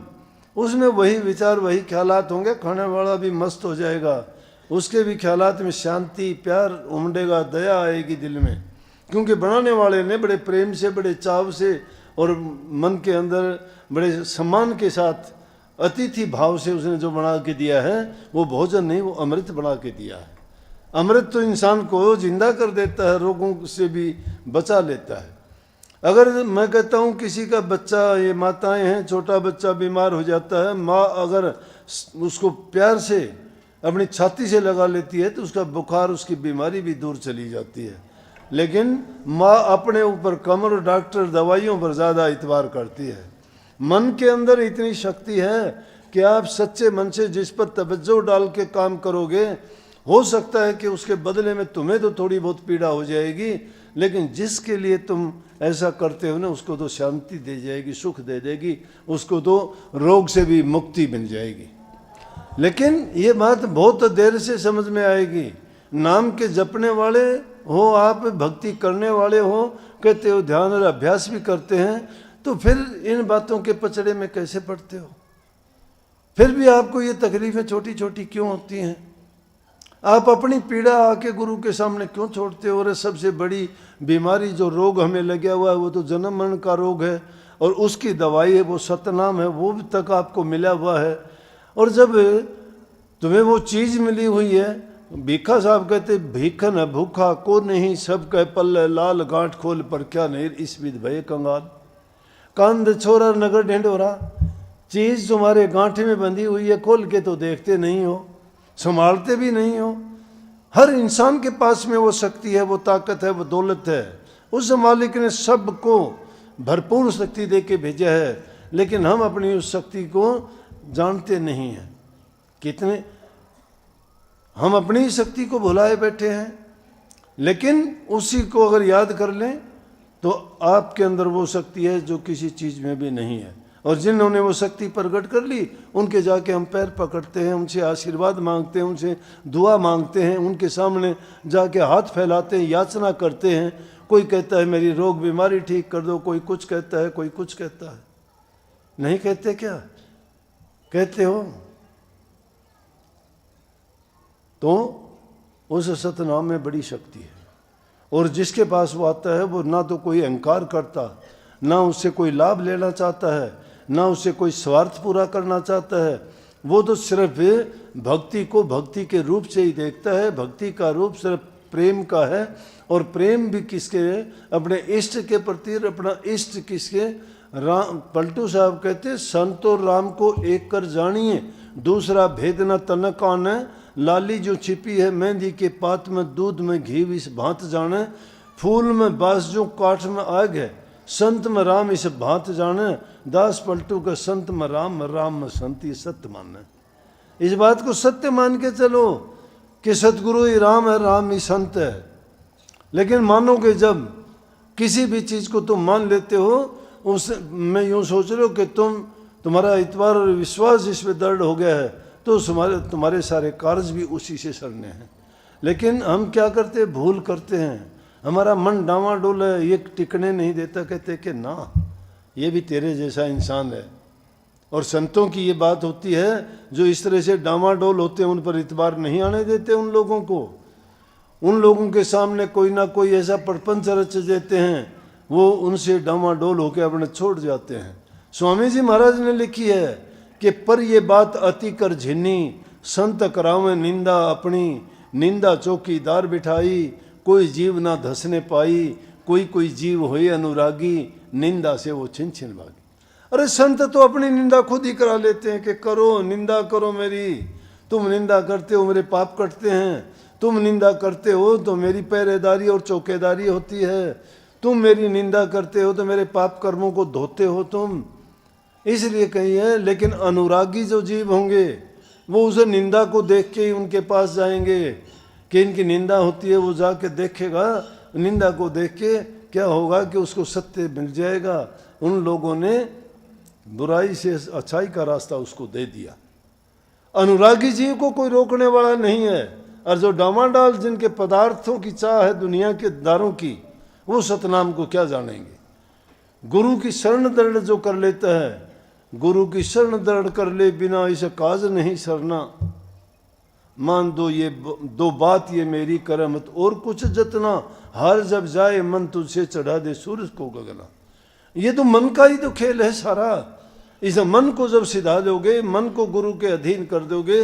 उसमें वही विचार वही ख्यालात होंगे, खाने वाला भी मस्त हो जाएगा, उसके भी ख्यालात में शांति प्यार उमड़ेगा, दया आएगी दिल में, क्योंकि बनाने वाले ने बड़े प्रेम से, बड़े चाव से और मन के अंदर बड़े सम्मान के साथ अतिथि भाव से उसने जो बना के दिया है, वो भोजन नहीं, वो अमृत बना के दिया है। अमृत तो इंसान को जिंदा कर देता है, रोगों से भी बचा लेता है। अगर मैं कहता हूँ किसी का बच्चा, ये माताएं हैं, छोटा बच्चा बीमार हो जाता है, माँ अगर उसको प्यार से अपनी छाती से लगा लेती है तो उसका बुखार, उसकी बीमारी भी दूर चली जाती है। लेकिन माँ अपने ऊपर कम और डॉक्टर दवाइयों पर ज़्यादा इतबार करती है। मन के अंदर इतनी शक्ति है कि आप सच्चे मन से जिस पर तवज्जो डाल के काम करोगे, हो सकता है कि उसके बदले में तुम्हें तो थोड़ी बहुत पीड़ा हो जाएगी, लेकिन जिसके लिए तुम ऐसा करते हो ना, उसको तो शांति दे जाएगी, सुख दे देगी, उसको तो रोग से भी मुक्ति मिल जाएगी। लेकिन ये बात बहुत देर से समझ में आएगी। नाम के जपने वाले हो आप, भक्ति करने वाले हो, कहते हो ध्यान और अभ्यास भी करते हैं, तो फिर इन बातों के पचड़े में कैसे पड़ते हो? फिर भी आपको ये तकलीफें छोटी छोटी क्यों होती हैं? आप अपनी पीड़ा आके गुरु के सामने क्यों छोड़ते हो? और सबसे बड़ी बीमारी जो रोग हमें लगा हुआ है वो तो जन्म मरण का रोग है, और उसकी दवाई है वो सतनाम है, वो भी तक आपको मिला हुआ है। और जब तुम्हें वो चीज़ मिली हुई है, भीखा साहब कहते भीखन है भूखा को नहीं, सब कह पल्ले लाल गांठ खोल पर क्या नहीं, इस विध भय कंगाल। कंद छोरा नगर ढिंढोरा, चीज़ तुम्हारे गांठे में बंधी हुई है, खोल के तो देखते नहीं हो, संभालते भी नहीं हो। हर इंसान के पास में वो शक्ति है, वो ताकत है, वो दौलत है। उस मालिक ने सबको भरपूर शक्ति दे के भेजा है, लेकिन हम अपनी उस शक्ति को जानते नहीं हैं। कितने हम अपनी शक्ति को भुलाए बैठे हैं, लेकिन उसी को अगर याद कर लें तो आपके अंदर वो शक्ति है जो किसी चीज़ में भी नहीं है। और जिन्होंने वो शक्ति प्रकट कर ली, उनके जाके हम पैर पकड़ते हैं, उनसे आशीर्वाद मांगते हैं, उनसे दुआ मांगते हैं, उनके सामने जाके हाथ फैलाते हैं, याचना करते हैं। कोई कहता है मेरी रोग बीमारी ठीक कर दो, कोई कुछ कहता है, कोई कुछ कहता है। नहीं कहते क्या? कहते हो। तो उस सतनाम में बड़ी शक्ति है, और जिसके पास वो आता है वो ना तो कोई अहंकार करता, ना उससे कोई लाभ लेना चाहता है, ना उससे कोई स्वार्थ पूरा करना चाहता है। वो तो सिर्फ भक्ति को भक्ति के रूप से ही देखता है। भक्ति का रूप सिर्फ प्रेम का है, और प्रेम भी किसके? अपने इष्ट के प्रति। अपना इष्ट किसके? राम। पलटू साहब कहते संतो राम को एक कर जानिए, दूसरा भेद न तन कान, लाली जो छिपी है मेहंदी के पात में, दूध में घी इस भांत जाने, फूल में बास जो काठ में आग है, संत में राम इस भांत जाने, दास पलटू का संत में राम, राम में संत, ये सत्य मानना। इस बात को सत्य मान के चलो कि सतगुरु ही राम है, राम ही संत है। लेकिन मानोगे जब किसी भी चीज़ को तुम मान लेते हो, उस मैं यूँ सोच रहे हो कि तुम्हारा इतबार और विश्वास जिसमें दृढ़ हो गया है, तो तुम्हारे सारे कार्य भी उसी से सरने हैं। लेकिन हम क्या करते? भूल करते हैं। हमारा मन डामाडोल है, ये टिकने नहीं देता। कहते कि ना, ये भी तेरे जैसा इंसान है। और संतों की ये बात होती है, जो इस तरह से डामाडोल होते हैं उन पर इतबार नहीं आने देते उन लोगों को। उन लोगों के सामने कोई ना कोई ऐसा प्रपंच रच देते हैं, वो उनसे डामाडोल होकर अपने छोड़ जाते हैं। स्वामी जी महाराज ने लिखी है कि पर ये बात अति कर झिनी, संत करावे निंदा अपनी, निंदा चौकीदार बिठाई, कोई जीव ना धसने पाई, कोई जीव होए अनुरागी, निंदा से वो छिन छिन भागी। अरे संत तो अपनी निंदा खुद ही करा लेते हैं कि करो निंदा करो मेरी, तुम निंदा करते हो मेरे पाप कटते हैं, तुम निंदा करते हो तो मेरी पहरेदारी और चौकीदारी होती है, तुम मेरी निंदा करते हो तो मेरे पाप कर्मों को धोते हो तुम, इसलिए कही है। लेकिन अनुरागी जो जीव होंगे वो उसे निंदा को देख के ही उनके पास जाएंगे कि इनकी निंदा होती है, वो जाके देखेगा, निंदा को देख के क्या होगा कि उसको सत्य मिल जाएगा। उन लोगों ने बुराई से अच्छाई का रास्ता उसको दे दिया। अनुरागी जीव को कोई रोकने वाला नहीं है, और जो डामाडाल जिनके पदार्थों की चाह है दुनिया के दारों की, वो सतनाम को क्या जानेंगे। गुरु की शरण दृढ़ जो कर लेता है, गुरु की शरण दृढ़ कर ले बिना इसे काज नहीं सरना, मान दो ये दो बात ये मेरी कर मत और कुछ जतना, हार जब जाए मन तुझसे चढ़ा दे सूरज को गगना। ये तो मन का ही तो खेल है सारा। इस मन को जब सिधा दोगे, मन को गुरु के अधीन कर दोगे,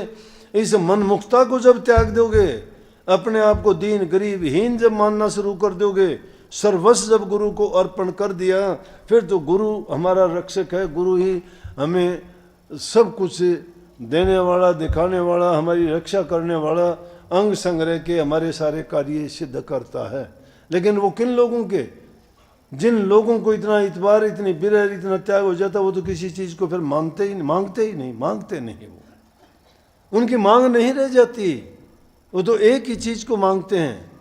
इस मन मुक्ता को जब त्याग दोगे, अपने आप को दीन गरीब हीन जब मानना शुरू कर दोगे, सर्वस्व जब गुरु को अर्पण कर दिया, फिर तो गुरु हमारा रक्षक है, गुरु ही हमें सब कुछ देने वाला, दिखाने वाला, हमारी रक्षा करने वाला, अंग संग्रह के हमारे सारे कार्य सिद्ध करता है। लेकिन वो किन लोगों के, जिन लोगों को इतना इतबार, इतनी बिरह, इतना त्याग हो जाता, वो तो किसी चीज़ को फिर मांगते ही नहीं वो, उनकी मांग नहीं रह जाती, वो तो एक ही चीज़ को मांगते हैं।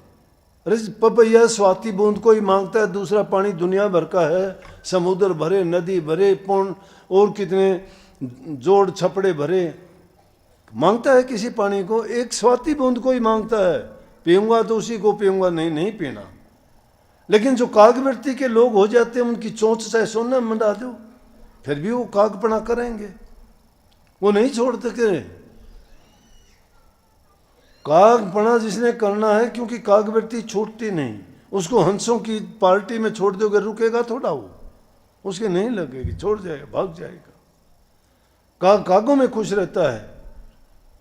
अरे पपैया स्वाति बूंद को ही मांगता है, दूसरा पानी दुनिया भर का है, समुद्र भरे, नदी भरे, पौन और कितने जोड़ छपड़े भरे, मांगता है किसी पानी को, एक स्वाति बूंद को ही मांगता है। पीऊंगा तो उसी को पीऊंगा, नहीं पीना। लेकिन जो कागवृत्ति के लोग हो जाते हैं, उनकी चोंच चाहे सोना मंडा दो, फिर भी वो कागपना करेंगे, वो नहीं छोड़ते के कागपना जिसने करना है, क्योंकि कागवृत्ति छूटती नहीं। उसको हंसों की पार्टी में छोड़ दोगे, रुकेगा थोड़ा वो, उसके नहीं लगेगी, छोड़ जाएगा, भाग जाएगा। कागों में खुश रहता है,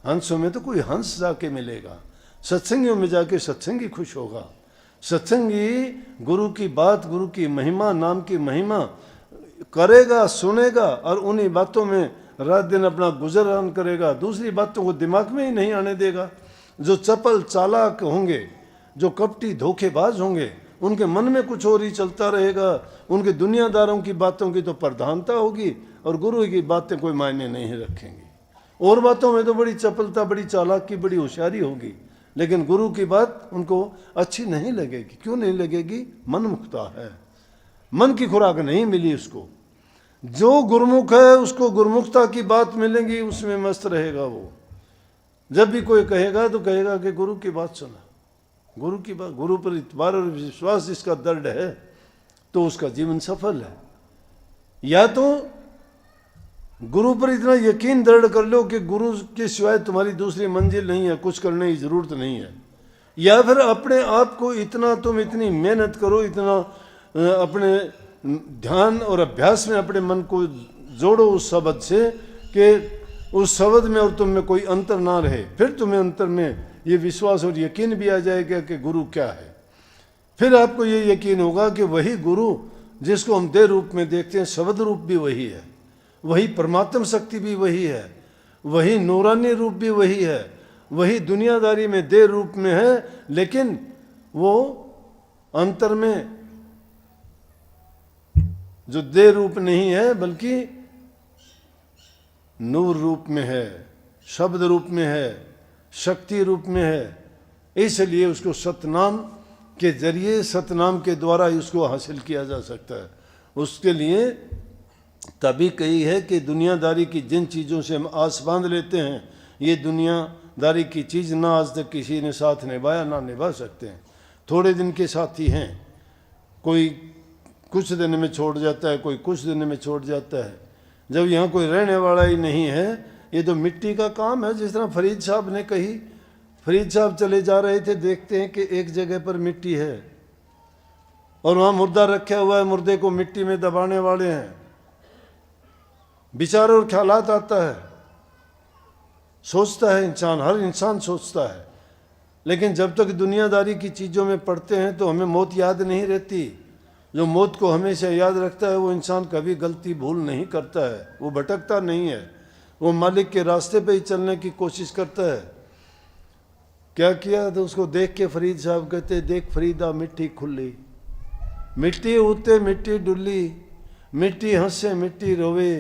हंसों में तो कोई हंस जाके मिलेगा, सत्संगियों में जाके सत्संगी खुश होगा। सत्संगी गुरु की बात, गुरु की महिमा, नाम की महिमा करेगा, सुनेगा, और उन्हीं बातों में रात दिन अपना गुजरान करेगा, दूसरी बातों को दिमाग में ही नहीं आने देगा। जो चपल चालाक होंगे, जो कपटी धोखेबाज होंगे, उनके मन में कुछ और ही चलता रहेगा, उनके दुनियादारों की बातों की तो प्रधानता होगी, और गुरु की बातें कोई मायने नहीं रखेंगी। और बातों में तो बड़ी चपलता, बड़ी चालाकी, बड़ी होशियारी होगी, लेकिन गुरु की बात उनको अच्छी नहीं लगेगी। क्यों नहीं लगेगी? मन मुक्ता है, मन की खुराक नहीं मिली उसको। जो गुरुमुख है उसको गुरुमुखता की बात मिलेगी, उसमें मस्त रहेगा वो। जब भी कोई कहेगा तो कहेगा कि गुरु की बात सुना, गुरु की बात, गुरु पर इतबार और विश्वास जिसका दृढ़ है, तो उसका जीवन सफल है। या तो गुरु पर इतना यकीन दृढ़ कर लो कि गुरु के सिवाय तुम्हारी दूसरी मंजिल नहीं है, कुछ करने की जरूरत नहीं है। या फिर अपने आप को इतना, तुम इतनी मेहनत करो, इतना अपने ध्यान और अभ्यास में अपने मन को जोड़ो उस शब्द से कि उस शब्द में और तुम में कोई अंतर ना रहे, फिर तुम्हें अंतर में ये विश्वास और यकीन भी आ जाएगा कि गुरु क्या है। फिर आपको ये यकीन होगा कि वही गुरु जिसको हम देह रूप में देखते हैं, शब्द रूप भी वही है, वही परमात्म शक्ति भी वही है, वही नूरानी रूप भी वही है, वही दुनियादारी में देह रूप में है, लेकिन वो अंतर में जो देह रूप नहीं है बल्कि नूर रूप में है, शब्द रूप में है, शक्ति रूप में है। इसलिए उसको सतनाम के जरिए, सतनाम के द्वारा ही उसको हासिल किया जा सकता है। उसके लिए तभी कही है कि दुनियादारी की जिन चीज़ों से हम आस बांध लेते हैं, ये दुनियादारी की चीज़ ना आज तक किसी ने साथ निभाया ना निभा सकते हैं। थोड़े दिन के साथी हैं, कोई कुछ दिन में छोड़ जाता है, कोई कुछ दिन में छोड़ जाता है। जब यहाँ कोई रहने वाला ही नहीं है, ये तो मिट्टी का काम है। जिस तरह फरीद साहब ने कही फरीद साहब चले जा रहे थे, देखते हैं कि एक जगह पर मिट्टी है और वहां मुर्दा रखा हुआ है, मुर्दे को मिट्टी में दबाने वाले हैं। विचार और ख्यालात आता है, सोचता है इंसान, हर इंसान सोचता है, लेकिन जब तक दुनियादारी की चीज़ों में पड़ते हैं तो हमें मौत याद नहीं रहती। जो मौत को हमेशा याद रखता है वो इंसान कभी गलती भूल नहीं करता है, वो भटकता नहीं है, वो मालिक के रास्ते पे ही चलने की कोशिश करता है। क्या किया तो उसको देख के फरीद साहब कहते, देख फरीदा मिट्टी खुली, मिट्टी उते मिट्टी डुली, मिट्टी हंसे मिट्टी रोवे,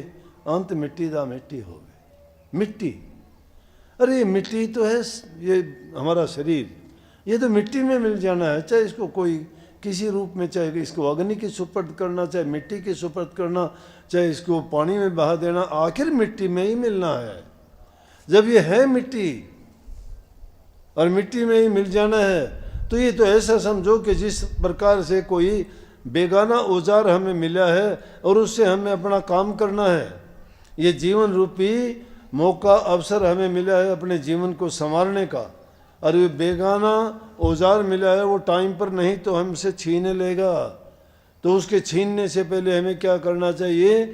अंत मिट्टी दा मिट्टी होवे। मिट्टी, अरे मिट्टी तो है ये हमारा शरीर, ये तो मिट्टी में मिल जाना है, चाहे इसको कोई किसी रूप में, चाहे इसको अग्नि की सुपर्द करना, चाहे मिट्टी की सुपर्द करना, चाहे इसको पानी में बहा देना, आखिर मिट्टी में ही मिलना है। जब ये है मिट्टी और मिट्टी में ही मिल जाना है, तो ये तो ऐसा समझो कि जिस प्रकार से कोई बेगाना औजार हमें मिला है और उससे हमें अपना काम करना है। ये जीवन रूपी मौका अवसर हमें मिला है अपने जीवन को संवारने का, और ये बेगाना औजार मिला है, वो टाइम पर नहीं तो हमसे छीन लेगा। तो उसके छीनने से पहले हमें क्या करना चाहिए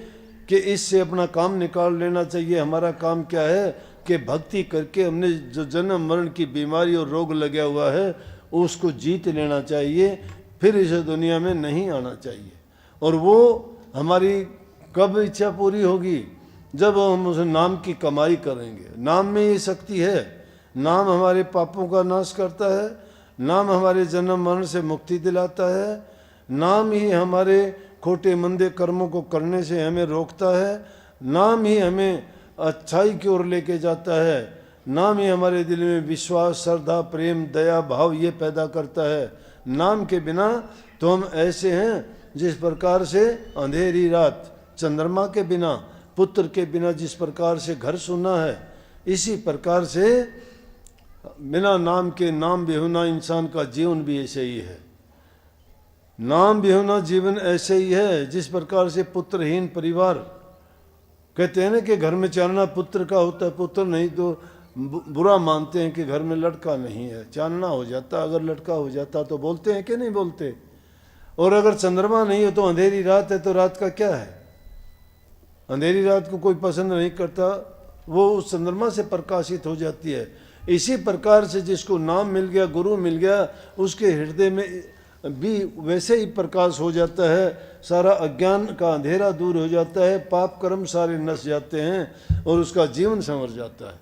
कि इससे अपना काम निकाल लेना चाहिए। हमारा काम क्या है कि भक्ति करके हमने जो जन्म मरण की बीमारी और रोग लगा हुआ है उसको जीत लेना चाहिए, फिर इस दुनिया में नहीं आना चाहिए। और वो हमारी कब इच्छा पूरी होगी? जब हम उस नाम की कमाई करेंगे। नाम में ये शक्ति है, नाम हमारे पापों का नाश करता है, नाम हमारे जन्म मरण से मुक्ति दिलाता है, नाम ही हमारे खोटे मंदे कर्मों को करने से हमें रोकता है, नाम ही हमें अच्छाई की ओर लेके जाता है, नाम ही हमारे दिल में विश्वास, श्रद्धा, प्रेम, दया भाव ये पैदा करता है। नाम के बिना तो हम ऐसे हैं जिस प्रकार से अंधेरी रात चंद्रमा के बिना, पुत्र के बिना जिस प्रकार से घर सुना है, इसी प्रकार से बिना नाम के, नाम बेहुना इंसान का जीवन भी ऐसे ही है। नाम बेहुना जीवन ऐसे ही है जिस प्रकार से पुत्रहीन परिवार, कहते हैं ना कि घर में चानना पुत्र का होता है, पुत्र नहीं तो बुरा मानते हैं कि घर में लड़का नहीं है, चानना हो जाता, अगर लड़का हो जाता तो बोलते हैं कि नहीं बोलते। और अगर चंद्रमा नहीं है तो अंधेरी रात है, तो रात का क्या है? अंधेरी रात को कोई पसंद नहीं करता, वो उस चंद्रमा से प्रकाशित हो जाती है। इसी प्रकार से जिसको नाम मिल गया, गुरु मिल गया, उसके हृदय में भी वैसे ही प्रकाश हो जाता है, सारा अज्ञान का अंधेरा दूर हो जाता है, पाप कर्म सारे नस जाते हैं और उसका जीवन संवर जाता है।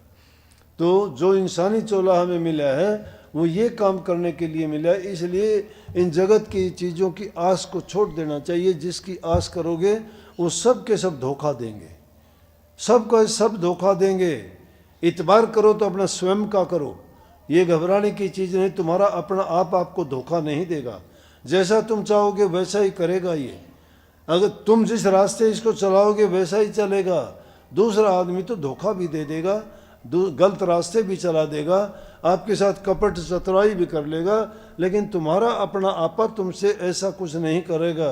तो जो इंसानी चोला हमें मिला है वो ये काम करने के लिए मिला है, इसलिए इन जगत की चीज़ों की आस को छोड़ देना चाहिए। जिसकी आस करोगे वो सब के सब धोखा देंगे, सब का सब धोखा देंगे। इतबार करो तो अपना स्वयं का करो, ये घबराने की चीज़ नहीं। तुम्हारा अपना आप आपको धोखा नहीं देगा, जैसा तुम चाहोगे वैसा ही करेगा ये। अगर तुम जिस रास्ते इसको चलाओगे वैसा ही चलेगा। दूसरा आदमी तो धोखा भी दे देगा, गलत रास्ते भी चला देगा, आपके साथ कपट चतुराई भी कर लेगा, लेकिन तुम्हारा अपना आपा तुमसे ऐसा कुछ नहीं करेगा।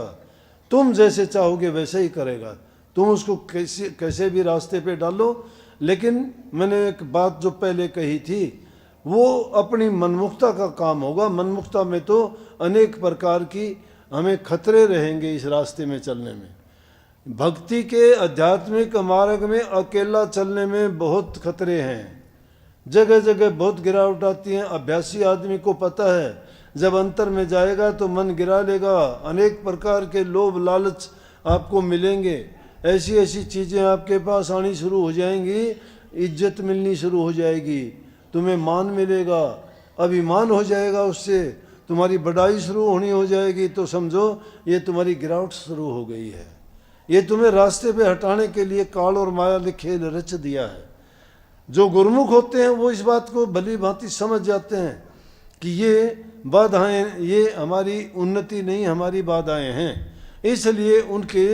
तुम जैसे चाहोगे वैसे ही करेगा। तुम उसको कैसे भी रास्ते पे डालो। लेकिन मैंने एक बात जो पहले कही थी, वो अपनी मनमुखता का काम होगा। मनमुखता में तो अनेक प्रकार की हमें खतरे रहेंगे इस रास्ते में चलने में। भक्ति के आध्यात्मिक मार्ग में अकेला चलने में बहुत खतरे हैं, जगह जगह बहुत गिरावट आती है। अभ्यासी आदमी को पता है, जब अंतर में जाएगा तो मन गिरा लेगा। अनेक प्रकार के लोभ लालच आपको मिलेंगे, ऐसी ऐसी चीज़ें आपके पास आनी शुरू हो जाएंगी, इज्जत मिलनी शुरू हो जाएगी, तुम्हें मान मिलेगा, अभिमान हो जाएगा, उससे तुम्हारी बढ़ाई शुरू होनी हो जाएगी। तो समझो ये तुम्हारी गिरावट शुरू हो गई है। ये तुम्हें रास्ते पे हटाने के लिए काल और माया ने खेल रच दिया है। जो गुरमुख होते हैं वो इस बात को भली भांति समझ जाते हैं कि ये बाधाएं, ये हमारी उन्नति नहीं, हमारी बाधाएं हैं। इसलिए उनके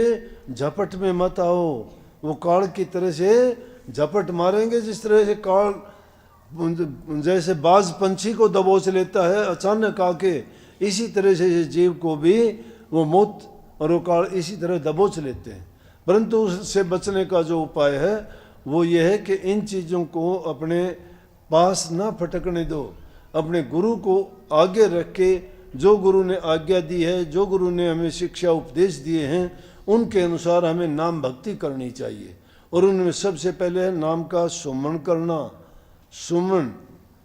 झपट में मत आओ। वो काल की तरह से झपट मारेंगे, जिस तरह से काल जैसे बाज पंछी को दबोच लेता है अचानक आके, इसी तरह से जीव को भी वो मौत और वो काल इसी तरह दबोच लेते हैं। परंतु उससे बचने का जो उपाय है वो ये है कि इन चीज़ों को अपने पास ना फटकने दो। अपने गुरु को आगे रख के जो गुरु ने आज्ञा दी है, जो गुरु ने हमें शिक्षा उपदेश दिए हैं, उनके अनुसार हमें नाम भक्ति करनी चाहिए। और उनमें सबसे पहले है नाम का सुमरण करना।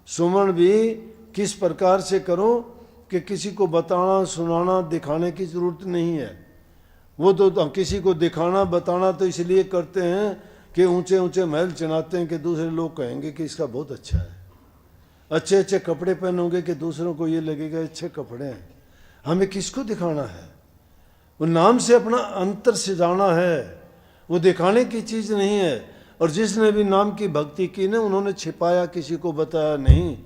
सुमरण भी किस प्रकार से करो कि किसी को बताना सुनाना दिखाने की जरूरत नहीं है। वो तो किसी को दिखाना बताना तो इसलिए करते हैं कि ऊंचे ऊंचे महल चढ़ाते हैं कि दूसरे लोग कहेंगे कि इसका बहुत अच्छा है। अच्छे अच्छे कपड़े पहनोगे कि दूसरों को ये लगेगा अच्छे कपड़े हैं। हमें किसको दिखाना है? वो नाम से अपना अंतर से जाना है, वो दिखाने की चीज़ नहीं है। और जिसने भी नाम की भक्ति की ना, उन्होंने छिपाया, किसी को बताया नहीं।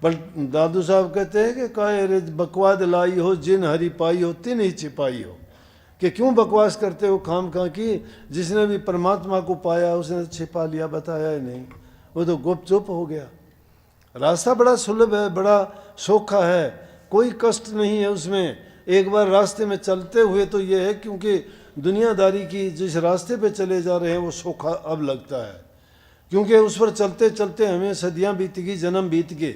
पर दादू साहब कहते हैं कि काहे रे बकवाद लाई हो, जिन हरी पाई हो तिन ही छिपाई हो। कि क्यों बकवास करते हो खाम खा की? जिसने भी परमात्मा को पाया उसने छिपा लिया, बताया ही नहीं, वो तो गुपचुप हो गया। रास्ता बड़ा सुलभ है, बड़ा सौखा है, कोई कष्ट नहीं है उसमें। एक बार रास्ते में चलते हुए तो ये है, क्योंकि दुनियादारी की जिस रास्ते पे चले जा रहे हैं वो सौखा अब लगता है, क्योंकि उस पर चलते चलते हमें सदियां बीत गई, जन्म बीत गए,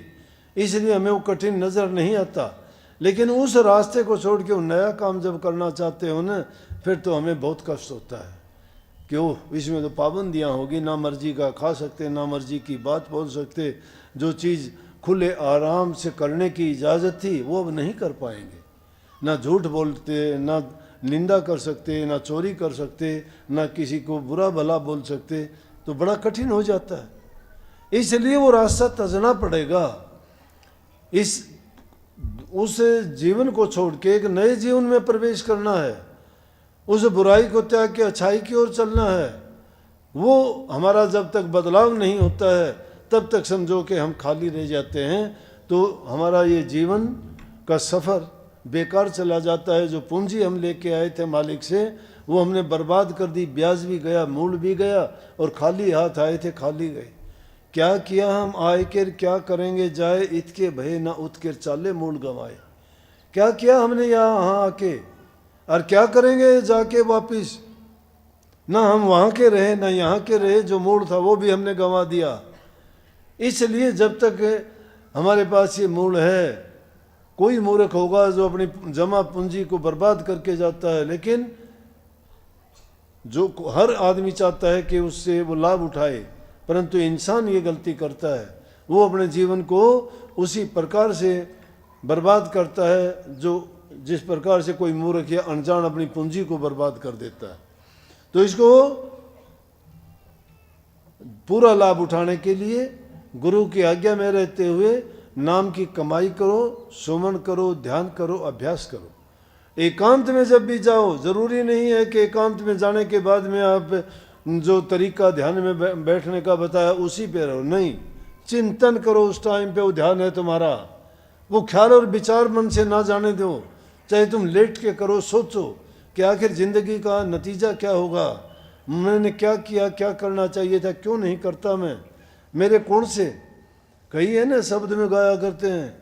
इसलिए हमें वो कठिन नज़र नहीं आता। लेकिन उस रास्ते को छोड़ के वो नया काम जब करना चाहते हो ना, फिर तो हमें बहुत कष्ट होता है। क्यों? इसमें तो पाबंदियाँ होगी, ना मर्जी का खा सकते, ना मर्जी की बात बोल सकते। जो चीज़ खुले आराम से करने की इजाज़त थी वो अब नहीं कर पाएंगे। ना झूठ बोलते, ना निंदा कर सकते, ना चोरी कर सकते, ना किसी को बुरा भला बोल सकते, तो बड़ा कठिन हो जाता है। इसलिए वो रास्ता तजना पड़ेगा। उस जीवन को छोड़ के एक नए जीवन में प्रवेश करना है। उस बुराई को त्याग के अच्छाई की ओर चलना है। वो हमारा जब तक बदलाव नहीं होता है तब तक समझो कि हम खाली रह जाते हैं, तो हमारा ये जीवन का सफ़र बेकार चला जाता है। जो पूंजी हम लेके आए थे मालिक से, वो हमने बर्बाद कर दी। ब्याज भी गया, मूल भी गया, और खाली हाथ आए थे खाली गए। क्या किया हम आए के, क्या करेंगे जाए, इतके भय ना उतके चाले मूल गंवाए। क्या किया हमने यहाँ आके, और क्या करेंगे जाके वापिस? ना हम वहाँ के रहे ना यहाँ के रहे, जो मूल था वो भी हमने गंवा दिया। इसलिए जब तक हमारे पास ये मूल है, कोई मूर्ख होगा जो अपनी जमा पूंजी को बर्बाद करके जाता है, लेकिन जो हर आदमी चाहता है कि उससे वो लाभ उठाए, परंतु इंसान ये गलती करता है, वो अपने जीवन को उसी प्रकार से बर्बाद करता है जो जिस प्रकार से कोई मूर्ख या अनजान अपनी पूंजी को बर्बाद कर देता है। तो इसको पूरा लाभ उठाने के लिए गुरु की आज्ञा में रहते हुए नाम की कमाई करो, सुमन करो, ध्यान करो, अभ्यास करो। एकांत में जब भी जाओ, जरूरी नहीं है कि एकांत में जाने के बाद में आप जो तरीका ध्यान में बैठने का बताया उसी पे रहो, नहीं। चिंतन करो, उस टाइम पे वो ध्यान है तुम्हारा। वो ख्याल और विचार मन से ना जाने दो, चाहे तुम लेट के करो, सोचो कि आखिर जिंदगी का नतीजा क्या होगा, मैंने क्या किया, क्या करना चाहिए था, क्यों नहीं करता मैं, मेरे कौन से। कई है ना शब्द में गाया करते हैं,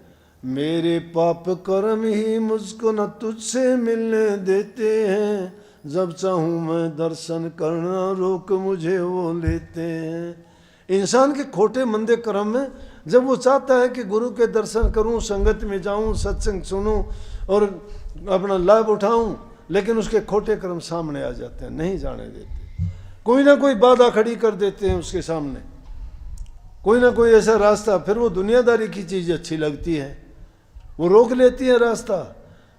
मेरे पाप कर्म ही मुझको न तुझसे मिलने देते हैं, जब चाहूँ मैं दर्शन करना रोक मुझे वो लेते हैं। इंसान के खोटे मंदे कर्म में जब वो चाहता है कि गुरु के दर्शन करूं, संगत में जाऊं, सत्संग सुनूं और अपना लाभ उठाऊं, लेकिन उसके खोटे कर्म सामने आ जाते हैं, नहीं जाने देते। कोई ना कोई बाधा खड़ी कर देते हैं उसके सामने, कोई ना कोई ऐसा रास्ता। फिर वो दुनियादारी की चीज़ अच्छी लगती है, वो रोक लेती है रास्ता।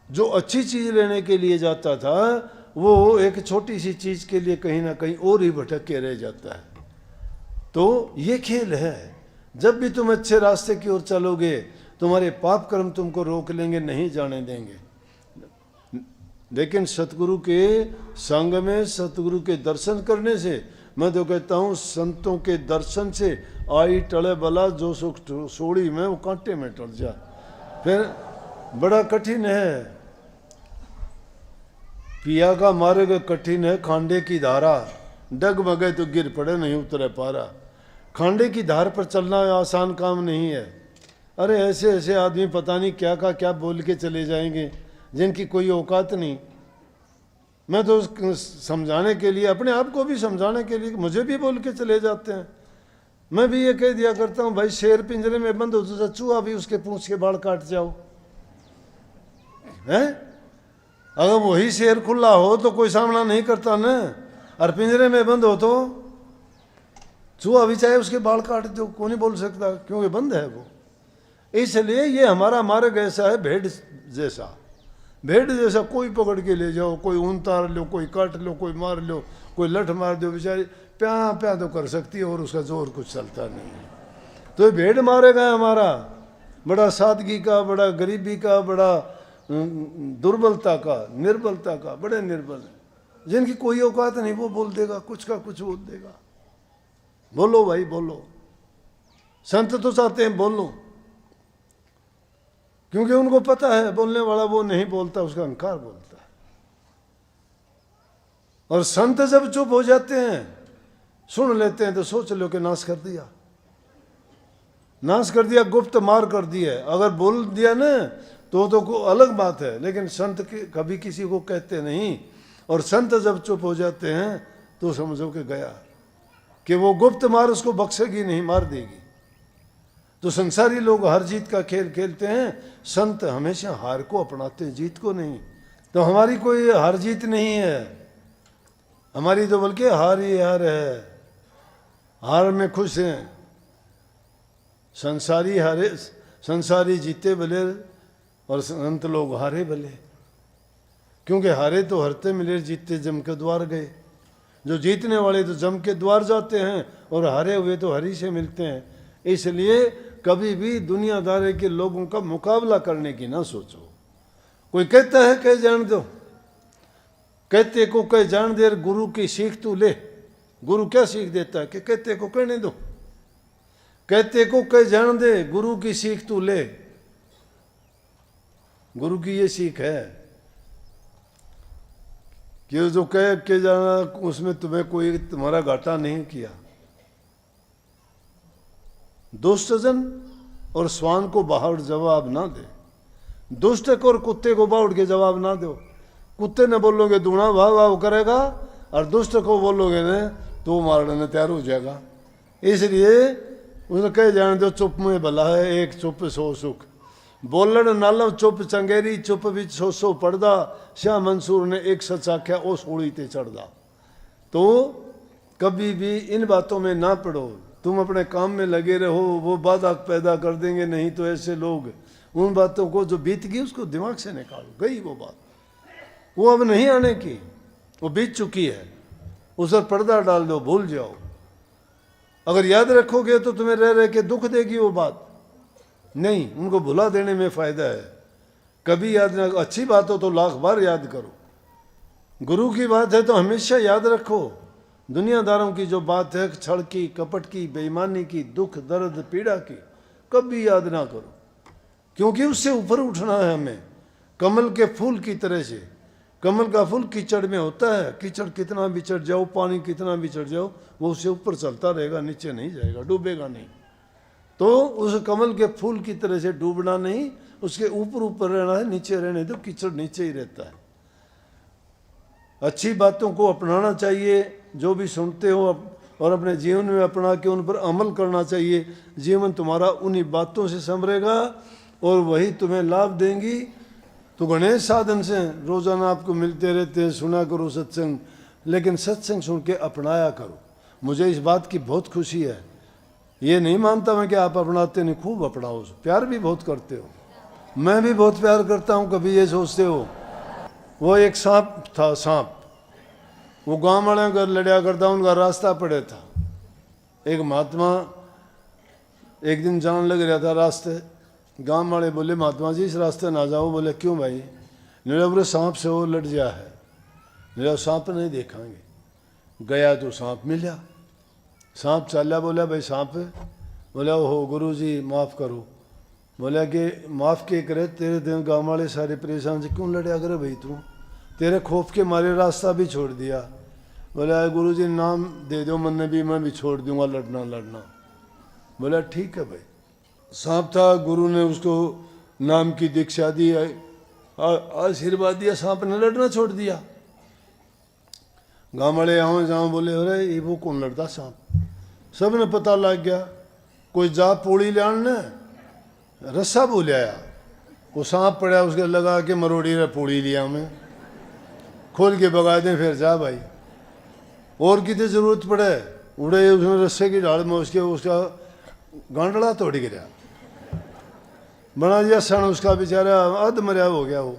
जो अच्छी चीज़ लेने के लिए जाता था वो एक छोटी सी चीज़ के लिए कहीं ना कहीं और ही भटक के रह जाता है। तो ये खेल है। जब भी तुम अच्छे रास्ते की ओर चलोगे, तुम्हारे पाप कर्म तुमको रोक लेंगे, नहीं जाने देंगे। लेकिन सतगुरु के संग में, सतगुरु के दर्शन करने से, मैं तो कहता हूँ संतों के दर्शन से आई टले बला जो सुख सोड़ी में वो कांटे में टल जा। फिर बड़ा कठिन है, पिया का मार्ग कठिन है, खांडे की धारा, डगमगे तो गिर पड़े नहीं उतरे पारा। खांडे की धार पर चलना आसान काम नहीं है। अरे ऐसे ऐसे आदमी पता नहीं क्या का क्या बोल के चले जाएंगे जिनकी कोई औकात नहीं। मैं तो समझाने के लिए, अपने आप को भी समझाने के लिए, मुझे भी बोल के चले जाते हैं। मैं भी ये कह दिया करता हूँ, भाई शेर पिंजरे में बंद हो तो चूहा भी उसके पूंछ के बाल काट जाओ, हैं? अगर वही शेर खुला हो तो कोई सामना नहीं करता ना, और पिंजरे में बंद हो तो चूहा भी चाहे उसके बाल काट दो, कोई नहीं बोल सकता, क्योंकि बंद है वो। इसलिए ये हमारा मार्ग ऐसा है, भेड़ जैसा। भेड़ जैसा कोई पकड़ के ले जाओ, कोई ऊन तार लो, कोई काट लो, कोई मार लो, कोई लठ मार दो, बेचारी प्या प्या तो कर सकती है और उसका जोर कुछ चलता नहीं है। तो ये भेड़ मारेगा हमारा, बड़ा सादगी का, बड़ा गरीबी का, बड़ा दुर्बलता का, निर्बलता का, बड़े निर्बल है, जिनकी कोई औकात नहीं, वो बोल देगा, कुछ का कुछ बोल देगा। बोलो भाई बोलो, संत तो चाहते हैं बोलो, क्योंकि उनको पता है बोलने वाला वो नहीं बोलता, उसका अहंकार बोलता है। और संत जब चुप हो जाते हैं, सुन लेते हैं, तो सोच लो कि नाश कर दिया, नाश कर दिया, गुप्त मार कर दिया। अगर बोल दिया ना तो कोई अलग बात है, लेकिन संत कभी किसी को कहते नहीं। और संत जब चुप हो जाते हैं तो समझो कि गया, कि वो गुप्त मार उसको बख्शेगी नहीं, मार देगी। तो संसारी लोग हार जीत का खेल खेलते हैं, संत हमेशा हार को अपनाते हैं, जीत को नहीं। तो हमारी कोई हार जीत नहीं है, हमारी तो बल्कि हार ही हार है, हार में खुश हैं। संसारी हारे, संसारी जीते भले और संत लोग हारे भले, क्योंकि हारे तो हरते मिले, जीते जम के द्वार गए। जो जीतने वाले तो जम के द्वार जाते हैं और हारे हुए तो हरि से मिलते हैं। इसलिए कभी भी दुनियादारी के लोगों का मुकाबला करने की ना सोचो। कोई कहता है कह जान दो, कहते को कह जान दे, गुरु की सीख तू ले। गुरु क्या सीख देता है कि कहते को कहने दो, कहते को कह जान दे, गुरु की सीख तू ले। गुरु की ये सीख है कि जो कह के जाना, उसमें तुम्हें कोई तुम्हारा घाटा नहीं किया। दुष्टजन और स्वान को बाहर जवाब ना दे, दुष्ट को और कुत्ते को बाहर के जवाब ना दो। कुत्ते ने बोलोगे दूना वाह वाह करेगा, और दुष्ट को बोलोगे ना तो मारने तैयार हो जाएगा। इसलिए उसने कह जाने दो, चुप में भला है, एक चुप सो सुख। बोलन नालव चुप चंगेरी, चुप बिच सो सो पड़दा। शाह मंसूर ने एक सच आख्या, ओ सोड़ी ते चढ़दा। तो कभी भी इन बातों में ना पड़ो, तुम अपने काम में लगे रहो, वो बाधा पैदा कर देंगे। नहीं तो ऐसे लोग, उन बातों को जो बीत गई उसको दिमाग से निकालो, गई वो बात, वो अब नहीं आने की, वो बीत चुकी है, उस पर पर्दा डाल दो, भूल जाओ। अगर याद रखोगे तो तुम्हें रह रह के दुख देगी वो बात, नहीं, उनको भुला देने में फायदा है। कभी याद ना, अच्छी बात हो तो लाख बार याद करो, गुरु की बात है तो हमेशा याद रखो। दुनियादारों की जो बात है, छल की, कपट की, बेईमानी की, दुख दर्द पीड़ा की, कभी याद ना करो, क्योंकि उससे ऊपर उठना है हमें, कमल के फूल की तरह से। कमल का फूल कीचड़ में होता है, कीचड़ कितना भी चढ़ जाओ, पानी कितना भी चढ़ जाओ, वो उससे ऊपर चलता रहेगा, नीचे नहीं जाएगा, डूबेगा नहीं। तो उस कमल के फूल की तरह से डूबना नहीं, उसके ऊपर ऊपर रहना है, नीचे रहने दो, कीचड़ नीचे ही रहता है। अच्छी बातों को अपनाना चाहिए, जो भी सुनते हो और अपने जीवन में अपना के उन पर अमल करना चाहिए। जीवन तुम्हारा उन्हीं बातों से संभरेगा और वही तुम्हें लाभ देंगी। तो गणेश साधन से रोजाना आपको मिलते रहते हैं, सुना करो सत्संग, लेकिन सत्संग सुन के अपनाया करो। मुझे इस बात की बहुत खुशी है, ये नहीं मानता मैं कि आप अपनाते नहीं, खूब अपनाओ, प्यार भी बहुत करते हो, मैं भी बहुत प्यार करता हूँ। कभी ये सोचते हो, वो एक सांप था, सांप, वो गांव वाले घर लड़िया करता, उनका रास्ता पड़े था। एक महात्मा एक दिन जान लग रहा था रास्ते, गांव वाले बोले महात्मा जी इस रास्ते ना जाओ। बोले क्यों भाई? बोले बोले सांप से वो लड़ जा है। बोले सांप नहीं देखेंगे। गया तो सांप मिला, सांप चला, बोला भाई सांप है। बोला ओहो गुरु जी माफ़ करो। बोला कि माफ़ के करे, तेरे दिन गाँव वाले सारे परेशान से क्यों लड़या करे भाई तू, तेरे खौफ के मारे रास्ता भी छोड़ दिया। बोला गुरु जी नाम दे दो मन भी, मैं भी छोड़ दूंगा लड़ना लड़ना। बोला ठीक है भाई। सांप था, गुरु ने उसको नाम की दीक्षा दी, आशीर्वाद दिया, सांप ने लड़ना छोड़ दिया। गाँव वाले आओ जाओ बोले अरे ये वो कौन लड़ता सांप, सब ने पता लग गया। कोई जा पूड़ी लाने रस्सा भूल आया, वो सांप पड़ा उसके लगा के मरोड़ी रे पूड़ी लिया मैं खोल के भगा दें फिर जा भाई। और कितनी ज़रूरत पड़े उड़े उसने रस्से की डाल में उसका गांडला तोड़ गिरा, बना दिया सन उसका बेचारा अध मरिया हो गया वो।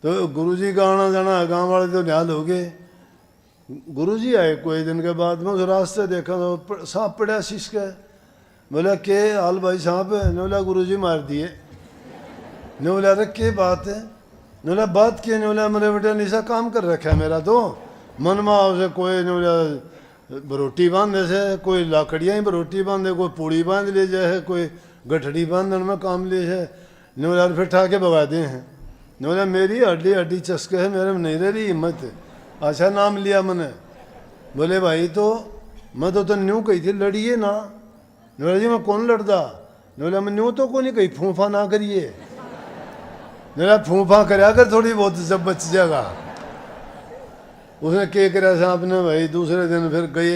तो गुरुजी का आना जाना गांव वाले तो निहाल हो गए। गुरुजी आए कोई दिन के बाद में, उस रास्ते देखा तो सांप पड़ा शीश का। बोला के हाल भाई सांप है? ने बोला गुरुजी मार दिए। ने बोला अरे के बात है? ने बोला बात की? ने बोला मेरे बेटे निशा काम कर रखा है मेरा तो मन में उसे कोई ने बोला बरोटी बांधे से, कोई लाकड़ियाँ ही बरोटी बांधे, कोई पूड़ी बांध ले जाए, कोई गठड़ी बांधने में काम ले जाए। ने बोला फिर ठा के भगा दिए हैं। ने बोला मेरी हड्डी हड्डी चस्के है, मेरे में नहीं रह रही हिम्मत। अच्छा नाम लिया मैंने। बोले भाई तो मैं तो न्यू कही थी लड़िए ना। ने बोला जी मैं कौन लड़ता? ने बोला मैं न्यू तो को नहीं कही, फूफा ना करिए। ने बोला फूफा कराया कर थोड़ी बहुत जब बच जाएगा। उसने क्या करा सांप ने भाई, दूसरे दिन फिर गए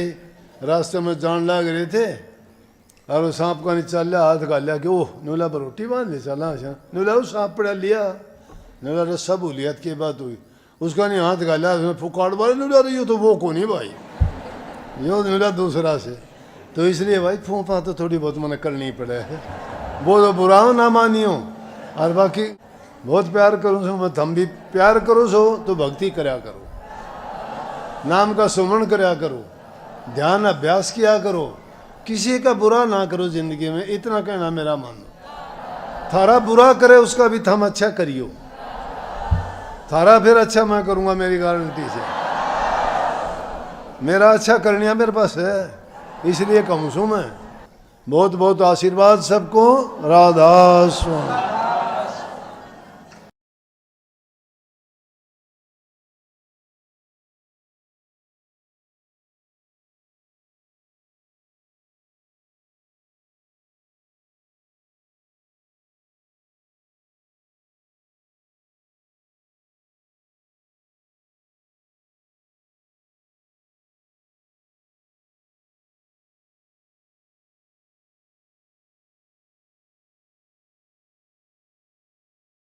रास्ते में जान लग रहे थे और वो सांप का नहीं चल लिया, हाथ का लिया कि ओह नोला पर रोटी बांध ले चला। अच्छा नोला वो सांप पड़ा लिया, नोला रस्सा भूलिया की बात हुई, उसका नहीं हाथ का लिया, उसने फुकाड़ वाले नोला रही हो तो वो को नहीं भाई, यो नोला दूसरा से। तो इसलिए भाई फूफा तो थोड़ी बहुत मैंने करनी पड़े है, वो तो बुरा हो ना मानियो। और बाकी बहुत प्यार करूँ सो मैं, हम भी प्यार करो सो तो भक्ति कराया करो, नाम का सुमरण कराया करो, ध्यान अभ्यास किया करो, किसी का बुरा ना करो जिंदगी में, इतना कहना मेरा मानो। थारा बुरा करे उसका भी थम अच्छा करियो, थारा फिर अच्छा मैं करूँगा मेरी गारंटी से। मेरा अच्छा करनिया मेरे पास है, इसलिए कहूँ सो मैं। बहुत बहुत आशीर्वाद सबको। राधा स्वामी।